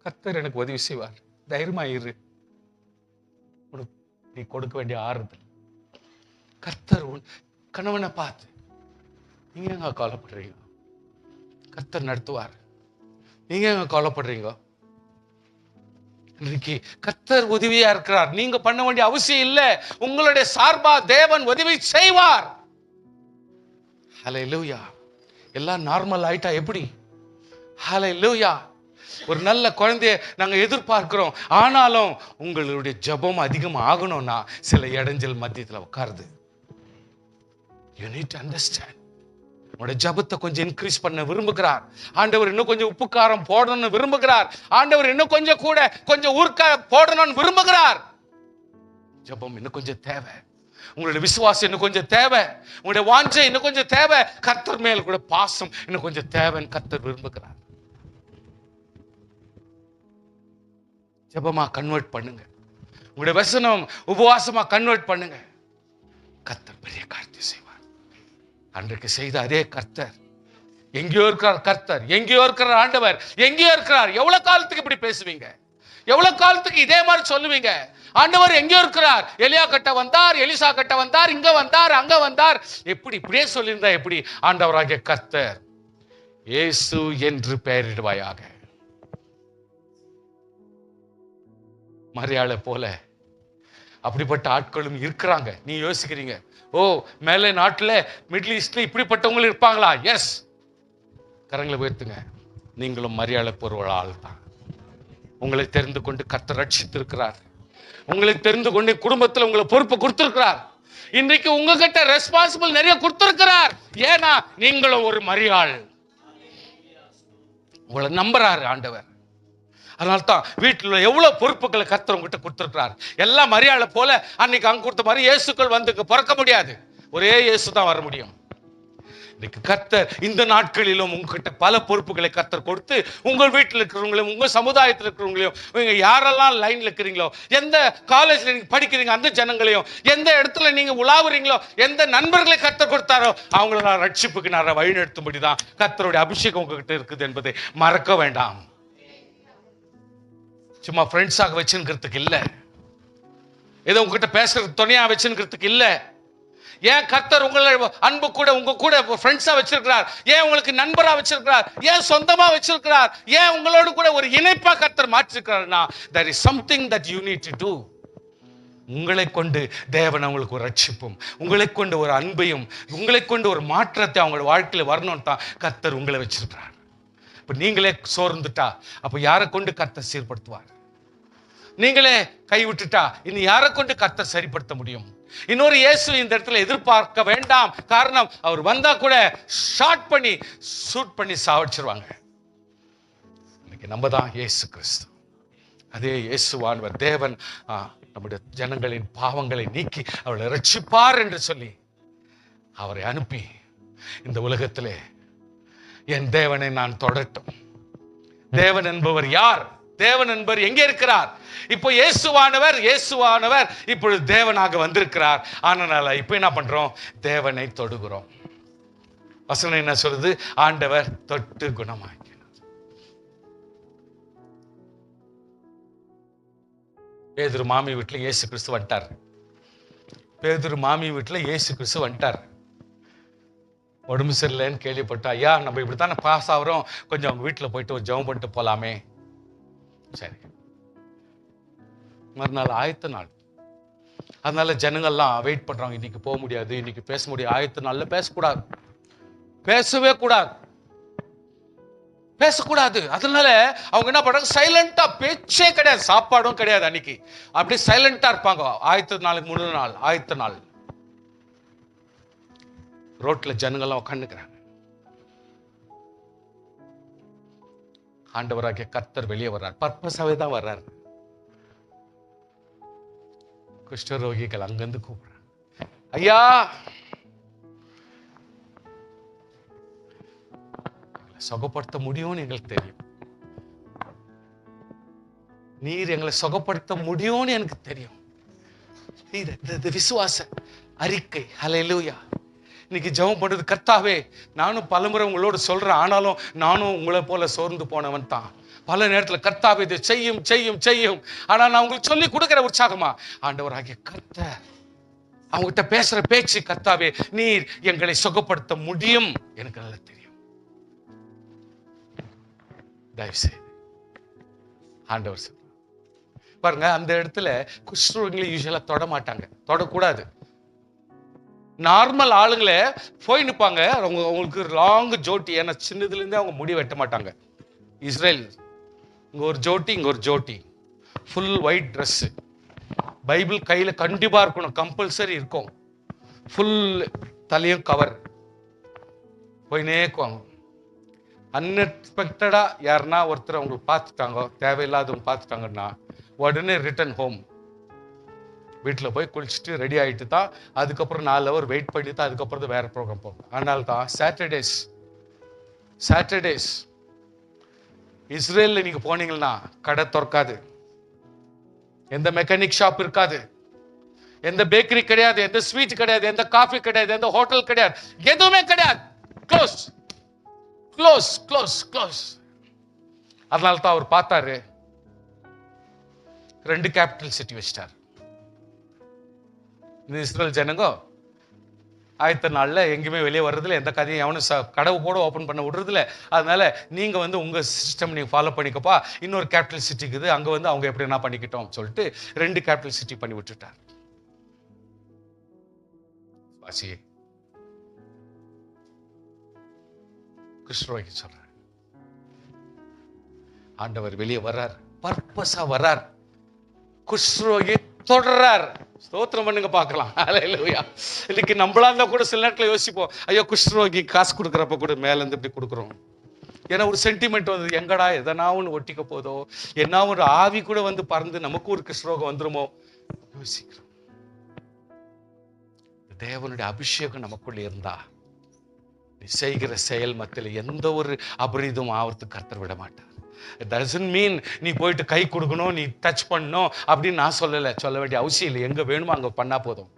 கர்த்தர் எனக்கு உதவி செய்வார், தைரியமா இரு. நீ கொடுக்க வேண்டிய ஆறுதல் கர்த்தர். கணவனை பார்த்து நீங்க எங்க கவலைப்படுறீங்க, கர்த்தர் நடத்துவார். நீங்க எங்க கவலைப்படுறீங்க, இன்னைக்கு கர்த்தர் உதவியா இருக்கிறார். நீங்க பண்ண வேண்டிய அவசியம் இல்லை, உங்களுடைய சார்பா தேவன் உதவி செய்வார். ஹல்லேலூயா. எல்லாம் நார்மல் ஆயிட்டா எப்படி? ஹல்லேலூயா. ஒரு நல்ல குழந்தைய நாங்க எதிர்பார்க்கிறோம். ஆனாலும் உங்களுடைய ஜெபம் அதிகம் ஆகணும்னா சில இடைஞ்சல் மத்தியத்தில் உட்காருது. You need to understand. உங்களுடைய ஜெபத்தை கொஞ்சம் இன்க்ரீஸ் பண்ண விரும்புகிறார் ஆண்டவர். இன்னும் கொஞ்சம் உப்பு காரம் போடணும்னு விரும்புகிறார் ஆண்டவர். இன்னும் கொஞ்சம் கூட கொஞ்சம் ஊர்க்கா போடணும்னு விரும்புகிறார். ஜெபம் இன்னும் கொஞ்சம் தேவை. உங்களுடைய விசுவாசம் இன்னும் கொஞ்சம் தேவை. உங்களுடைய வாஞ்சை இன்னும் கொஞ்சம் தேவை. கர்த்தர் மேல கூட பாசம் இன்னும் கொஞ்சம் தேவைன்னு கர்த்தர் விரும்புகிறார். ஜெபமா கன்வெர்ட் பண்ணுங்க. உங்களுடைய வசனம் உபவாசமா கன்வெர்ட் பண்ணுங்க. கர்த்தர் பெரிய காரியத்தை செய்வார். அன்றைக்கு செய்த அதே கர்த்தர் எங்கேயோ இருக்கிறார். கர்த்தர் எங்கேயோ இருக்கிறார். ஆண்டவர் எங்கேயோ இருக்கிறார். எவ்வளவு காலத்துக்கு இப்படி பேசுவீங்க? எவ்வளவு காலத்துக்கு இதே மாதிரி சொல்லுவீங்க? ஆண்டவர் எங்கேயோ இருக்கிறார். எலியா கட்ட வந்தார், எலிசா கட்ட வந்தார், இங்க வந்தார், அங்க வந்தார். எப்படி இப்படியே சொல்லியிருந்தா எப்படி? ஆண்டவராகிய கர்த்தர் இயேசு என்று பெயரிடுவாயாக. மரியாதை போல அப்படிப்பட்ட ஆட்களும் இருக்கிறாங்க. நீ யோசிக்கிறீங்க, ஓ மேலே நாட்டுல மிடில் ஈஸ்ட்ல இப்படிப்பட்டவங்களும் இருப்பாங்களா? எஸ். கரங்களை உயர்த்துங்க. நீங்களும் மரியாதை பொருள் ஆள் தான். உங்களை தெரிந்து கொண்டு கர்த்தர் ரட்சித்திருக்கிறார். உங்களை தெரிந்து கொண்டு குடும்பத்தில் உங்களை பொறுப்பு கொடுத்திருக்கிறார். இன்றைக்கு உங்ககிட்ட ரெஸ்பான்சிபிள் நிறைய கொடுத்திருக்கிறார். ஏன்னா நீங்களும் ஒரு மரியாள். உங்களை நம்புறாரு ஆண்டவர். அதனால்தான் வீட்டில் எவ்வளவு பொறுப்புகளை கர்த்தர் உங்ககிட்ட கொடுத்திருக்கிறார். எல்லாம் மரியாதை போல அன்னைக்கு அங்க கொடுத்த மாதிரி இயேசுக்கள் வந்து பிறக்க முடியாது. ஒரே இயேசு தான் வர முடியும். இன்னைக்கு கர்த்தர் இந்த நாட்களிலும் உங்ககிட்ட பல பொறுப்புகளை கர்த்தர் கொடுத்து உங்கள் வீட்டில் இருக்கிறவங்களையும் உங்க சமுதாயத்தில் இருக்கிறவங்களையும் நீங்க யாரெல்லாம் லைன்ல இருக்கிறீங்களோ, எந்த காலேஜ்ல நீங்க படிக்கிறீங்க அந்த ஜனங்களையும், எந்த இடத்துல நீங்க உலாவுறீங்களோ, எந்த நண்பர்களை கர்த்தர் கொடுத்தாரோ அவங்கள ரட்சிப்புக்கு நான் வழிநடத்தும்படி தான் கர்த்தருடைய அபிஷேகம் உங்ககிட்ட இருக்குது என்பதை மறக்க வேண்டாம். சும்மா ஃப்ரெண்ட்ஸாக வச்சுக்கிறதுக்கு இல்லை, ஏதோ உங்ககிட்ட பேசுறதுக்கு துணையா வச்சுக்கிறதுக்கு இல்லை. ஏன் கர்த்தர் உங்களை அன்பு கூட உங்க கூட ஃப்ரெண்ட்ஸா வச்சிருக்கிறார்? ஏன் உங்களுக்கு நண்பரா வச்சிருக்கிறார்? ஏன் சொந்தமா வச்சிருக்கிறார்? ஏன் உங்களோடு கூட ஒரு இணைப்பா கர்த்தர் மாற்றிருக்கிறார்னா there is something that you need to do. உங்களை கொண்டு தேவன் அவங்களுக்கு ஒரு ரட்சிப்பும், உங்களை கொண்டு ஒரு அன்பையும், உங்களை கொண்டு ஒரு மாற்றத்தை அவங்க வாழ்க்கையில வரணும்னு தான் கர்த்தர் உங்களை வச்சிருக்கிறார். இப்ப நீங்களே சோர்ந்துட்டா அப்ப யாரை கொண்டு கர்த்தர் சீர்படுத்துவார்? நீங்களே கைவிட்டுட்டா இனி யாரை கொண்டு கர்த்தர் சரிப்படுத்த முடியும்? இன்னொரு இயேசு இந்த இடத்துல எதிர்பார்க்க வேண்டாம். காரணம், அவர் வந்தா கூட ஷார்ட் பண்ணி சூட் பண்ணி சாவடிச்சிருவாங்க. இன்னைக்கு நம்ம தான் இயேசு கிறிஸ்து. அதே இயேசுவானவர் தேவன் நம்முடைய ஜனங்களின் பாவங்களை நீக்கி அவளை ரட்சிப்பார் என்று சொல்லி அவரை அனுப்பி இந்த உலகத்திலே என் தேவனை நான் தொடட்டும். தேவன் என்பவர் யார்? தேவன் என்பவர் எங்கே இருக்கிறார்? இப்போ இயேசுவானவர் இப்பொழுது தேவனாக வந்திருக்கிறார். ஆனால இப்போ என்ன பண்றோம்? தேவனை தொடுகிறோம். வசனம் என்ன சொல்றது? ஆண்டவர் தொட்டு குணமாக்கினார். பேதுரு மாமி வீட்டுல இயேசு கிறிஸ்து வந்துட்டார். பேதுரு மாமி வீட்டுல இயேசு கிறிஸ்து வந்துட்டார். உடம்பு சரியில்லைன்னு கேள்விப்பட்டா, ஐயா நம்ம இப்படித்தானே பாஸ் ஆகிறோம், கொஞ்சம் அவங்க வீட்டில் போயிட்டு ஒரு ஜெபம் பண்ணிட்டு போலாமே. சரி, மறுநாள் ஆயத்த நாள். அதனால ஜனங்கள்லாம் வெயிட் பண்றாங்க. இன்னைக்கு போக முடியாது, இன்னைக்கு பேச முடியாது. ஆயத்த நாள்ல பேசக்கூடாது, பேசவே கூடாது, பேசக்கூடாது. அதனால அவங்க என்ன பண்றாங்க? சைலண்டா, பேச்சே கிடையாது, சாப்பாடும் கிடையாது. அன்னைக்கு அப்படியே சைலண்டா இருப்பாங்க. ஆயத்த நாளுக்கு முழு நாள் ஆயத்த நாள். ரோட்ல ஜனங்கள்லாம் உட்காந்துக்கிறாங்க. ஆண்டவராகிய கர்த்தர் வெளியே வர்றார். பர்பஸாவே தான் வர்றார். குஷ்டரோகிகள் அங்கிருந்து கூப்பிடுறாங்க, ஐயா சுகப்படுத்த முடியும்னு எங்களுக்கு தெரியும், நீர் எங்களை சுகப்படுத்த முடியும்னு எனக்கு தெரியும். விசுவாச அறிக்கை. ஹல்லேலூயா. இன்னைக்கு ஜெபம் பண்றது, கர்த்தாவே நானும் பலமுறை உங்களோட சொல்றேன், ஆனாலும் நானும் உங்களை போல சோர்ந்து போனவன் தான். பல நேரத்தில் கர்த்தாவே இதை செய்யும் செய்யும் செய்யும், ஆனா நான் உங்களுக்கு சொல்லி கொடுக்கிற உற்சாகமா ஆண்டவராகிய கர்த்தர் அவங்ககிட்ட பேசுற பேச்சு, கர்த்தாவே நீர் எங்களை சுகப்படுத்த முடியும் எனக்கு நல்லா தெரியும். தயவு செய்து ஆண்டவர் சொல்ற பாருங்க, அந்த இடத்துல குஷ்டரோகிகளை யூசுவலா தொட மாட்டாங்க, தொடக்கூடாது. நார்மல் ஆளுங்களே போய் நிற்பாங்க, அவங்களுக்கு லாங் ஜோட்டி, ஏன்னா சின்னதுல இருந்தே அவங்க முடி வெட்ட மாட்டாங்க. இஸ்ரேல் இங்க ஒரு ஜோட்டி, இங்க ஒரு ஜோட்டி, ஃபுல் ஒயிட் ட்ரெஸ், பைபிள் கையில கண்டிப்பா இருக்கணும், கம்பல்சரி இருக்கும், ஃபுல் தலையும் கவர், போயினே இருக்குவாங்க. அன்எக்ஸ்பெக்டடா யாருன்னா ஒருத்தர் அவங்களுக்கு பார்த்துட்டாங்க, தேவையில்லாதவங்க பார்த்துட்டாங்கன்னா உடனே ரிட்டர்ன் ஹோம், வீட்டில் போய் குளிச்சுட்டு ரெடி ஆகிட்டு தான் அதுக்கப்புறம் 4 ஹவர் வெயிட் பண்ணி தான் அதுக்கப்புறம் தான் வேற ப்ரோக்ராம் போகும். அதனால தான் சாட்டர்டேஸ் இஸ்ரேலில் நீங்க போனீங்கன்னா கடை திறக்காது, எந்த மெக்கானிக் ஷாப் இருக்காது, எந்த பேக்கரி கிடையாது, எந்த ஸ்வீட் கிடையாது, எந்த காஃபி கிடையாது, எந்த ஹோட்டல் கிடையாது, எதுவுமே கிடையாது. Close close close close. அதனால தான் அவர் பார்த்தாரு, 2 கேபிட்டல் சிட்டி வச்சிட்டார். இந்த இஸ்ரேல் ஜனங்க ஆயத்த நாள்ல எங்கேயுமே வெளியே வர்றதில்ல, எந்த கதையும் எவனும் கடவு கூட ஓப்பன் பண்ண விடுறதில்ல. அதனால நீங்க உங்க சிஸ்டம் நீங்க ஃபாலோ பண்ணிக்கப்பா, இன்னொரு கேபிட்டல் சிட்டிக்குது, அங்க அவங்க எப்படி என்ன பண்ணிக்கிட்டோம் சொல்லிட்டு 2 கேபிட்டல் சிட்டி பண்ணி விட்டுட்டார். குஷ்டரோகி சொல்ற ஆண்டவர் வெளியே வர்றார், பர்பஸா வர்றார், குஷ்டரோகி தொடர்றார். ஸ்தோத்திரம் பண்ணுங்க பார்க்கலாம். ஹல்லேலூயா. இன்னைக்கு நம்மளா இருந்தா கூட சில நேரத்தில் யோசிப்போம், ஐயோ குஷ்டரோகி காசு கொடுக்குறப்ப கூட மேல இருந்து இப்படி கொடுக்குறோம், ஏன்னா ஒரு சென்டிமெண்ட் வந்து எங்கடா எதனா ஒன்று ஒட்டிக்க போதோ, என்ன ஒரு ஆவி கூட பறந்து நமக்கு ஒரு குஷ்டரோகம் வந்துருமோ யோசிக்கிறோம். தேவனுடைய அபிஷேகம் நமக்குள்ள இருந்தா நீ செய்கிற செயல் மத்தியில் எந்த ஒரு அபரீதம் ஆவறதுக்கு கர்த்தர் விட மாட்டார். It doesn't mean நீ போயிட்டு கை கொடுக்கணும், நீ டச் பண்ணணும் அப்படின்னு நான் சொல்ல வேண்டிய அவசியம் இல்லை, எங்க வேணுமோ அங்க பண்ணா போதும்.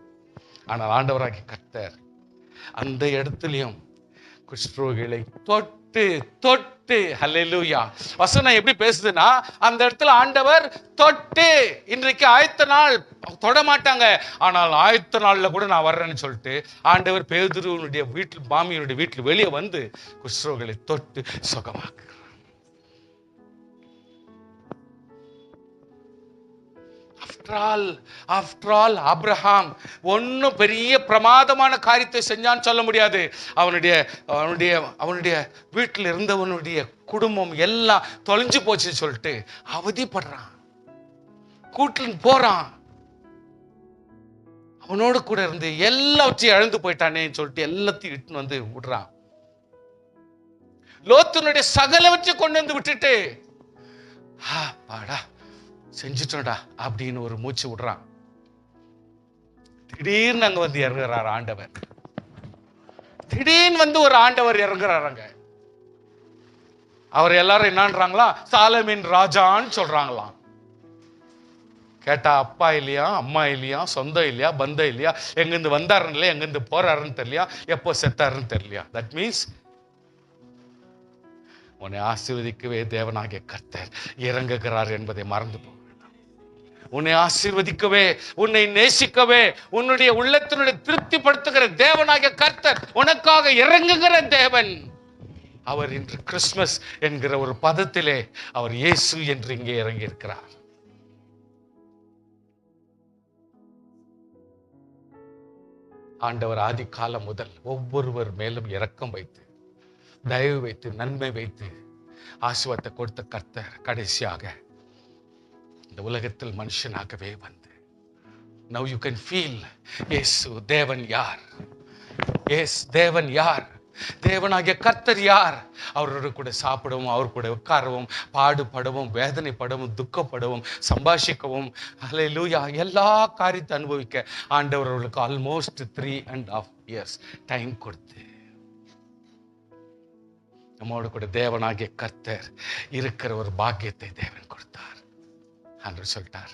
ஆனால் ஆண்டவராகிய கர்த்தர் அந்த இடத்துலயும் குஷ்டரோகிகளை தொட்டு தொட்டு, ஹல்லேலூயா. வசனம் எப்படி பேசுதுன்னா, அந்த இடத்துல ஆண்டவர் தொட்டு, இன்றைக்கு ஆயத்த நாள் தொட மாட்டாங்க, ஆனால் ஆயத்த நாள்ல கூட நான் வர்றேன்னு சொல்லிட்டு ஆண்டவர் பேதுருவினுடைய வீட்டில், மாமியினுடைய வீட்டில் வெளியே வந்து குஷ்டரோகிகளை தொட்டு சுகமாக்கு. ஆஃப்டர் ஆல் ஆபிரகாம் ஒன்னும் பெரிய பிரமாதமான காரியத்தை செஞ்சான்னு சொல்ல முடியாது. அவனுடைய வீட்டில் இருந்தவனுடைய குடும்பம் எல்லாம் தொலைஞ்சு போச்சுன்னு சொல்லிட்டு அவதிப்படுறான், கூட்டில் போறான், அவனோடு கூட இருந்து எல்லாத்தையும் இழந்து போயிட்டானேன்னு சொல்லிட்டு எல்லாத்தையும் இட்டுன்னு விடுறான். லோத்தினுடைய சகலவற்றை கொண்டு வந்து விட்டுட்டு பாடா செஞ்சுட்டோடா அப்படின்னு ஒரு மூச்சு விடுறான். திடீர்னு அங்க இறங்குறார் ஆண்டவர். திடீர்னு ஒரு ஆண்டவர் இறங்குறாங்க. அவர் எல்லாரும் என்னன்றாங்களா, சாலமின் ராஜான்னு சொல்றாங்களாம். கேட்டா அப்பா இல்லையா, அம்மா இல்லையா, சொந்தம் இல்லையா, பந்தம் இல்லையா, எங்கிருந்து வந்தாருன்னு இல்லையா, எங்கிருந்து போறாருன்னு தெரியலையா, எப்போ செத்தாருன்னு தெரியலையா. தட் மீன்ஸ் உன்னை ஆசீர்வதிக்கவே தேவனாகிய கர்த்தர் இறங்குகிறார் என்பதை மறந்து போ. உன்னை ஆசீர்வதிக்கவே, உன்னை நேசிக்கவே, உன்னுடைய உள்ளத்தினுடைய திருப்திப்படுத்துகிற தேவனாகிய கர்த்தர் உனக்காக இறங்குகிற தேவன். அவர் இன்று கிறிஸ்துமஸ் என்கிற ஒரு பதத்திலே அவர் இயேசு என்று இங்கே இறங்கி இருக்கிறார். ஆண்டவர் ஆதி காலம் முதல் ஒவ்வொருவர் மேலும் இரக்கம் வைத்து, தயவு வைத்து, நன்மை வைத்து ஆசீர்வாதத்தை கொடுத்த கர்த்தர் கடைசியாக இந்த உலகத்தில் மனுஷனாகவே வந்து, now you can feel இயேசு தேவன் யார், தேவன் யார், தேவனாகிய கர்த்தர் யார்? அவரோடு கூட சாப்பிடவும், அவர் கூட உட்காரவும், பாடுபடவும், வேதனைப்படவும், துக்கப்படவும், சம்பாஷிக்கவும், ஹல்லேலூயா, எல்லா காரியத்தை அனுபவிக்க ஆண்டவர் அவர்களுக்கு ஆல்மோஸ்ட் 3.5 years டைம் கொடுத்து நம்மோடு கூட தேவனாகிய கர்த்தர் இருக்கிற ஒரு பாக்கியத்தை தேவன் கொடுத்தார். ஆண்டவர் சொல்லிட்டார்,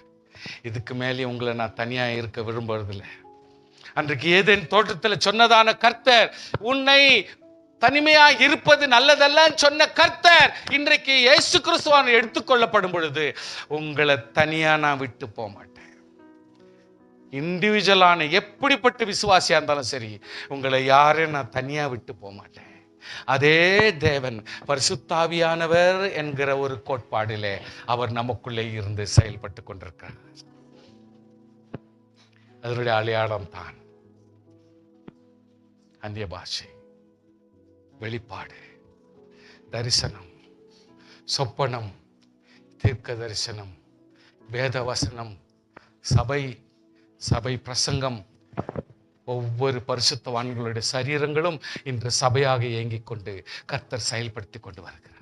இதுக்கு மேலே உங்களை நான் தனியா இருக்க விரும்புறதில்லை. அன்றைக்கு ஏதேன் தோட்டத்தில் சொன்னதான கர்த்தர், உன்னை தனிமையா இருப்பது நல்லதல்ல சொன்ன கர்த்தர், இன்றைக்கு இயேசு கிறிஸ்துவான் எடுத்துக்கொள்ளப்படும் பொழுது உங்களை தனியா நான் விட்டு போக மாட்டேன். இண்டிவிஜுவலான எப்படிப்பட்ட விசுவாசியா இருந்தாலும் சரி, உங்களை யாரையும் நான் தனியா விட்டு போக மாட்டேன். அதே தேவன் பரிசுத்தாவியானவர் என்கிற ஒரு கோட்பாடிலே அவர் நமக்குள்ளே இருந்து செயல்பட்டு கொண்டிருக்கிறார். அதனுடைய அடையாளம் தான் அந்நிய பாஷை, வெளிப்பாடு, தரிசனம், சொப்பனம், தீர்க்க தரிசனம், வேத வசனம், சபை பிரசங்கம். ஒவ்வொரு பரிசுத்தவான்களுடைய சரீரங்களும் இன்று சபையாக இயங்கிக் கொண்டு கர்த்தர் செயல்படுத்தி கொண்டு வருகிறார்.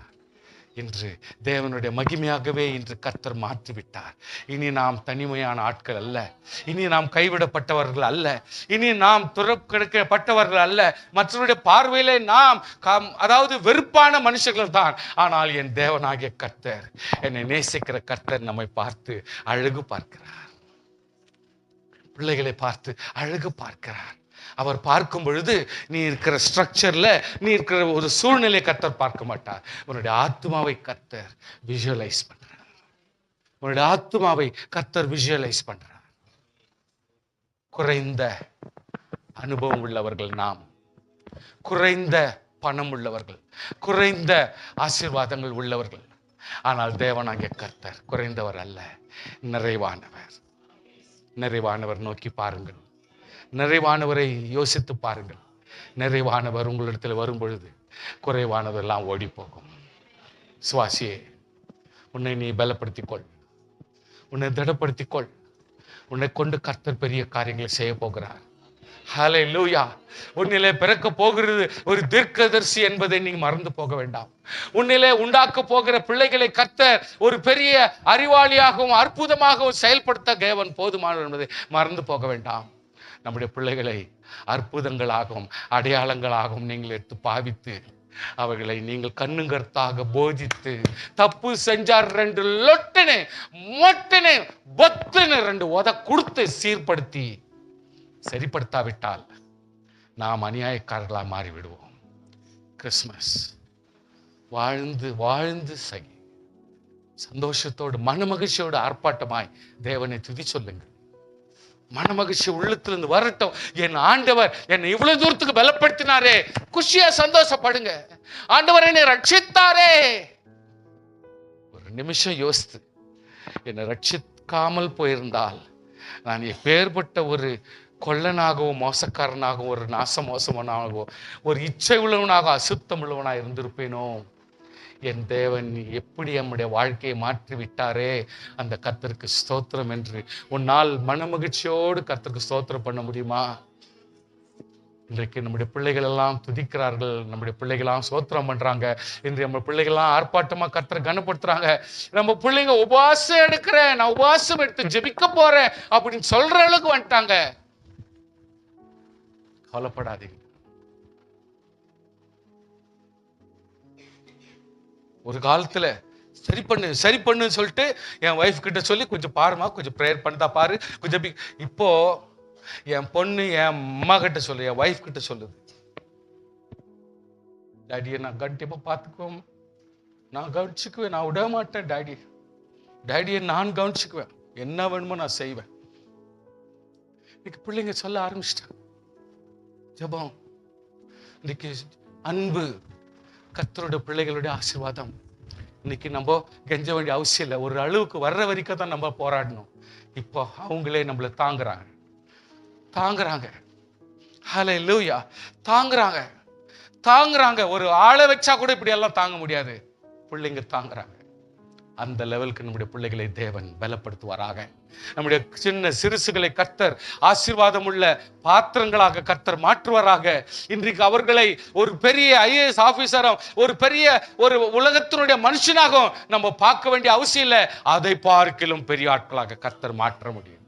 இன்று தேவனுடைய மகிமையாகவே இன்று கர்த்தர் மாற்றிவிட்டார். இனி நாம் தனிமையான ஆட்கள் அல்ல, இனி நாம் கைவிடப்பட்டவர்கள் அல்ல, இனி நாம் துறக்கப்பட்டவர்கள் அல்ல, மற்றவருடைய பார்வையிலே நாம் அதாவது வெறுப்பான மனுஷர்கள் தான். ஆனால் என் தேவனாகிய கர்த்தர், என்னை நேசிக்கிற கர்த்தர் நம்மை பார்த்து அழகு பார்க்கிறார். பிள்ளைகளை பார்த்து அழகு பார்க்கிறார். அவர் பார்க்கும் பொழுது நீ இருக்கிற ஸ்ட்ரக்சர்ல, நீ இருக்கிற ஒரு சூழ்நிலை கர்த்தர் பார்க்க மாட்டார். உன்னுடைய ஆத்மாவை கர்த்தர் விஷுவலைஸ் பண்றார். உன்னுடைய ஆத்மாவை கர்த்தர் விஷுவலைஸ் பண்றார். குறைந்த அனுபவம் உள்ளவர்கள் நாம், குறைந்த பணம் உள்ளவர்கள், குறைந்த ஆசீர்வாதங்கள் உள்ளவர்கள். ஆனால் தேவனாகிய கர்த்தர் குறைந்தவர் அல்ல, நிறைவானவர். நிறைவானவர் நோக்கி பாருங்கள், நிறைவானவரை யோசித்து பாருங்கள். நிறைவானவர் உங்களிடத்தில் வரும் பொழுது குறைவானதெல்லாம் ஓடி போகும். சுவாசியே, உன்னை நீ பலப்படுத்திக்கொள், உன்னை திடப்படுத்திக்கொள். உன்னை கொண்டு கர்த்தர் பெரிய காரியங்களை செய்ய போகிறார். ஹல்லேலூயா. உன்னிலே பிறக்க போகிறது ஒரு தீர்க்கதரிசி என்பதை நீ மறந்து போக வேண்டாம். உன்னிலே உண்டாக்க போகிற பிள்ளைகளை கர்த்தர் ஒரு பெரிய அறிவாளியாகவும் அற்புதமாகவும் செயல்படுத்த தேவன் போதுமானவர் என்பதை மறந்து போக வேண்டாம். நம்முடைய பிள்ளைகளை அற்புதங்களாகவும் அடையாளங்களாகவும் நீங்கள் எடுத்து பாவித்து அவர்களை நீங்கள் கண்ணுங்கர்த்தாக போதித்து, தப்பு செஞ்சார் 2 லொட்டுன்னு மொட்டுன்னு பொத்துன்னு 2 உத கொடுத்து சீர்படுத்தி சரிப்படுத்தாவிட்டால் நாம் அநியாயக்காரர்களாக மாறிவிடுவோம். கிறிஸ்மஸ் வாழ்ந்து வாழ்ந்து சந்தோஷத்தோடு மனமகிழ்ச்சியோடு ஆர்ப்பாட்டமாய் தேவனை துதி சொல்லுங்கள். மனமகிழ்ச்சி உள்ளத்திலிருந்து வரட்டும். என் ஆண்டவர் என்னை இவ்வளவு தூரத்துக்கு பலப்படுத்தினாரே, குஷியா சந்தோஷப்படுங்க. ஆண்டவர் என்னை ரட்சித்தாரே. ஒரு நிமிஷம் யோசித்து, என்னை ரட்சிக்காமல் போயிருந்தால் நான் எப்பேற்பட்ட ஒரு கொள்ளனாகவும் மோசக்காரனாகவும் ஒரு மோசமானாகவும் ஒரு இச்சை உள்ளவனாக அசுத்தம் உள்ளவனாக இருந்திருப்பேனோ. என் தேவன் எப்படி நம்முடைய வாழ்க்கையை மாற்றி விட்டாரே, அந்த கர்த்தருக்கு ஸ்தோத்திரம் என்று உன்னால் மனமகிழ்ச்சியோடு கர்த்தருக்கு ஸ்தோத்திரம் பண்ண முடியுமா? இன்றைக்கு நம்முடைய பிள்ளைகள் எல்லாம் துதிக்கிறார்கள், நம்முடைய பிள்ளைகள்லாம் ஸ்தோத்திரம் பண்றாங்க. இன்று நம்ம பிள்ளைகள்லாம் ஆர்ப்பாட்டமா கர்த்தரை கனப்படுத்துறாங்க. நம்ம பிள்ளைங்க உபவாசம் எடுக்கிறேன், நான் உபவாசம் எடுத்து ஜெபிக்க போறேன் அப்படின்னு சொல்ற அளவுக்கு வந்துட்டாங்க. கவலைப்படாதீங்க. ஒரு காலத்துல சரி பண்ணு சொல்லிட்டு என் ஒய்ஃப் கிட்ட சொல்லி, கொஞ்சம் பாருமா, கொஞ்சம் ப்ரேயர் பண்ணா பாரு, கொஞ்சம். இப்போ என் பொண்ணு என் அம்மா கிட்ட சொல்லு, என் ஒய்ஃப் கிட்ட சொல்லுது, டாடியை நான் கண்டிப்பா பார்த்துக்குவேன், நான் கவனிச்சுக்குவேன், நான் விட மாட்டேன் டாடியை நான் கவனிச்சுக்குவேன், என்ன வேணுமோ நான் செய்வேன். இன்னைக்கு பிள்ளைங்க சொல்ல ஆரம்பிச்சிட்டாங்க. ஜெபம், இன்னைக்கு அன்பு, கர்த்தருடைய பிள்ளைகளுடைய ஆசீர்வாதம். இன்னைக்கு நம்ம கெஞ்ச வேண்டிய அவசியம் இல்லை. ஒரு அளவுக்கு வர்ற வரைக்கும் தான் நம்ம போராடணும். இப்போ அவங்களே நம்மளை தாங்குறாங்க. ஹல்லேலூயா. தாங்குறாங்க. ஒரு ஆளை வச்சா கூட இப்படி எல்லாம் தாங்க முடியாது. பிள்ளைங்க தாங்குறாங்க. அந்த லெவலுக்கு நம்முடைய பிள்ளைகளை தேவன் பலப்படுத்துவாராக. நம்முடைய சின்ன சிறுசுகளை கர்த்தர் ஆசீர்வாதம் உள்ள பாத்திரங்களாக கர்த்தர் மாற்றுவாராக. இன்றைக்கு அவர்களை ஒரு பெரிய IAS ஆபீசரும் ஒரு பெரிய ஒரு உலகத்தினுடைய மனுஷனாகவும் நம்ம பார்க்க வேண்டிய அவசியம் இல்லை. அதை பார்க்கிலும் பெரிய ஆட்களாக கர்த்தர் மாற்ற முடியும்.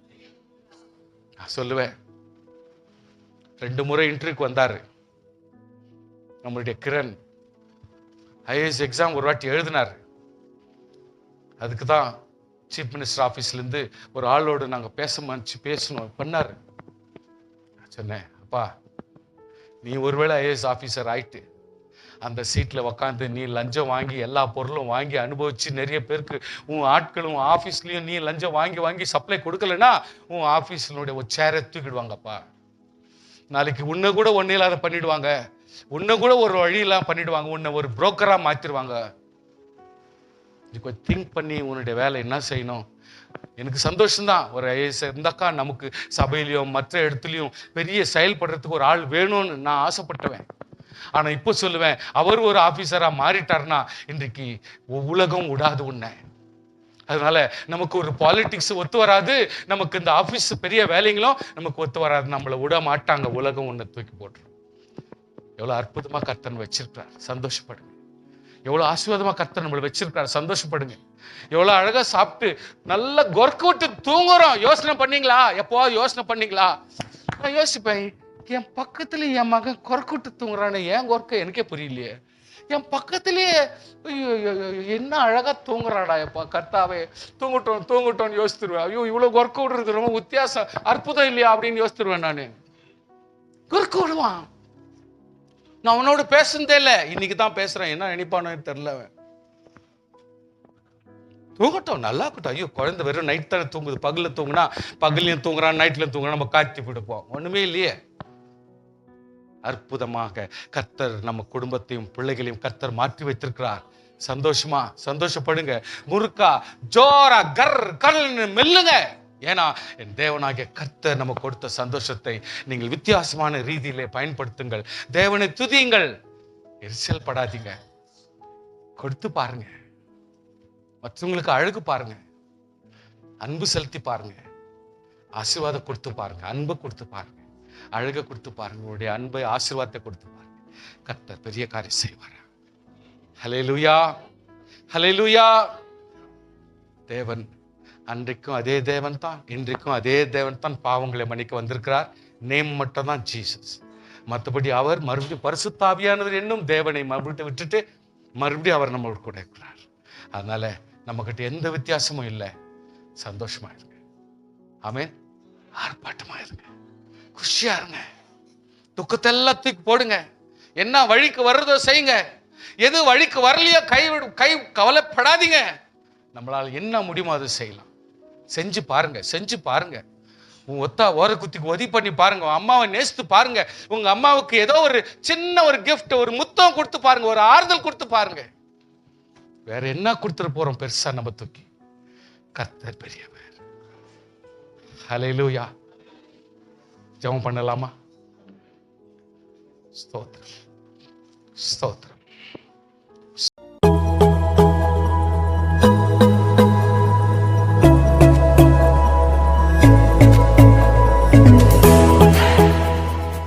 நான் சொல்லுவேன், 2 முறை இன்டர்வியூக்கு வந்தாரு நம்மளுடைய கிரண். IAS எக்ஸாம் ஒரு வாட்டி எழுதினார். அதுக்கு தான் சீஃப் மினிஸ்டர் ஆஃபீஸ்லேருந்து ஒரு ஆளோடு நாங்கள் பேசணும் பண்ணார். சொன்னேன், அப்பா நீ ஒருவேளை IAS ஆஃபீஸர் ஆயிட்டு அந்த சீட்டில் உக்காந்து நீ லஞ்சம் வாங்கி எல்லா பொருளும் வாங்கி அனுபவிச்சு நிறைய பேருக்கு உன் ஆட்களும் ஆஃபீஸ்லேயும் நீ லஞ்சம் வாங்கி வாங்கி சப்ளை கொடுக்கலன்னா உன் ஆஃபீஸினுடைய ஒரு சேரை தூக்கிடுவாங்கப்பா. நாளைக்கு உன்னை கூட ஒன்றும் இல்லாத பண்ணிடுவாங்க, உன்னை கூட ஒரு வழியெல்லாம் பண்ணிடுவாங்க, உன்னை ஒரு புரோக்கராக மாற்றிடுவாங்க. திங்க் பண்ணி உன்னுடைய வேலை என்ன செய்யணும். எனக்கு சந்தோஷம்தான், ஒரு IAS இருந்தாக்கா நமக்கு சபையிலையும் மற்ற இடத்துலையும் பெரிய செயல்படுறதுக்கு ஒரு ஆள் வேணும்னு நான் ஆசைப்பட்டவன். ஆனா இப்போ சொல்லுவேன், அவர் ஒரு ஆபீசரா மாறிட்டார்னா இன்றைக்கு உலகம் விடாது உன்னை. அதனால நமக்கு ஒரு பாலிடிக்ஸ் ஒத்து வராது, நமக்கு இந்த ஆபீஸ் பெரிய வேலைங்களும் நமக்கு ஒத்து வராது, நம்மளை விட மாட்டாங்க, உலகம் உன்னை தூக்கி போட்டுரும். எவ்வளவு அற்புதமா கர்த்தர் வச்சிருக்கிறார், சந்தோஷப்படுங்க. எவ்வளவு ஆசீர்வாதமா கர்த்தர் நம்மளை வச்சிருக்காரு, சந்தோஷப்படுங்க. எவ்வளவு அழகா சாப்பிட்டு நல்லா கொர்க்கு விட்டு தூங்குறோம். யோசனை பண்ணீங்களா? எப்போ யோசனை பண்ணீங்களா? நான் யோசிப்பேன், என் பக்கத்துல என் மகன் கொர்க்கு விட்டு தூங்குறானே, ஏன் கொர்க்க எனக்கே புரியலையே. என் பக்கத்திலேயே என்ன அழகா தூங்குறாடா எப்பா கர்த்தாவே, தூங்கட்டோன்னு யோசித்துருவேன். ஐயோ இவ்வளவு கொர்க்கு விடுறது ரொம்ப வித்தியாசம், அற்புதம் இல்லையா அப்படின்னு யோசித்துருவேன். நானு கொர்க்கு விடுவான். நான் அவனோட பேசுனதே இல்லை, இன்னைக்கு தான் பேசுறேன். என்ன நினைப்பானு தெரியல. தூங்கட்டும், நல்லா இருக்கட்டும். ஐயோ குழந்தை வெறும் நைட் தானே தூங்குது, பகல்ல தூங்குனா பகல்லையும் தூங்குறான், நைட்ல தூங்குனா நம்ம காத்தி விடுப்போம். ஒண்ணுமே இல்லையே. அற்புதமாக கர்த்தர் நம்ம குடும்பத்தையும் பிள்ளைகளையும் கர்த்தர் மாற்றி வைத்திருக்கிறார். சந்தோஷப்படுங்க. முறுக்கா ஜோரா கர் கர்ன்னு மெல்லுங்க. ஏன்னா என் தேவனாகிய கர்த்தர் நம்ம கொடுத்த சந்தோஷத்தை நீங்கள் வித்தியாசமான ரீதியிலே பயன்படுத்துங்கள். தேவனை துதியுங்கள், எரிச்சல் படாதீங்க, கொடுத்து பாருங்க. மற்றவங்களுக்கு அழகு பாருங்க, அன்பு செலுத்தி பாருங்க, ஆசீர்வாதம் கொடுத்து பாருங்க, அன்பு கொடுத்து பாருங்க, அழகை கொடுத்து பாருங்க, உங்களுடைய அன்பை ஆசீர்வாதத்தை கொடுத்து பாருங்க. கர்த்தர் பெரிய காரியம் செய்வார். ஹல்லேலூயா, ஹல்லேலூயா. தேவன் அன்றைக்கும் அதே தேவன் தான், இன்றைக்கும் அதே தேவன் தான். பாவங்களை மன்னிக்க வந்திருக்கிறார். நேம் மட்டும் தான் ஜீசஸ். மற்றபடி அவர் மறுபடியும் பரிசுத்த ஆவியானவர் என்னும் தேவனை மறுபடியும் விட்டுட்டு மறுபடியும் அவர் நம்மளோட கூட இருக்கிறார். அதனால நம்மகிட்ட எந்த வித்தியாசமும் இல்லை. சந்தோஷமா இருங்க. ஆமென். ஆர்ப்பாட்டமா இருங்க, குஷியா இருங்க. துக்கத்தை எல்லாத்துக்கு போடுங்க. என்ன வழிக்கு வர்றதோ செய்யுங்க. எது வழிக்கு வரலையோ கை கவலைப்படாதீங்க. நம்மளால என்ன முடியுமோ அதை செய்யலாம். செஞ்சு பாருங்க. உங்க ஒத்தா ஓர குத்திக்கு உதவி பண்ணி பாருங்க. உங்க அம்மாவை நேசித்து பாருங்க. உங்க அம்மாவுக்கு ஏதோ ஒரு சின்ன ஒரு கிஃப்ட், ஒரு முத்தம் கொடுத்து பாருங்க, ஒரு ஆறுதல் கொடுத்து பாருங்க. வேற என்ன கொடுத்துட போறோம் பெருசா நம்ம தூக்கி? கர்த்தர் பெரியவர். ஹல்லேலூயா. ஜெபம் பண்ணலாமா? ஸ்தோத்திரம்.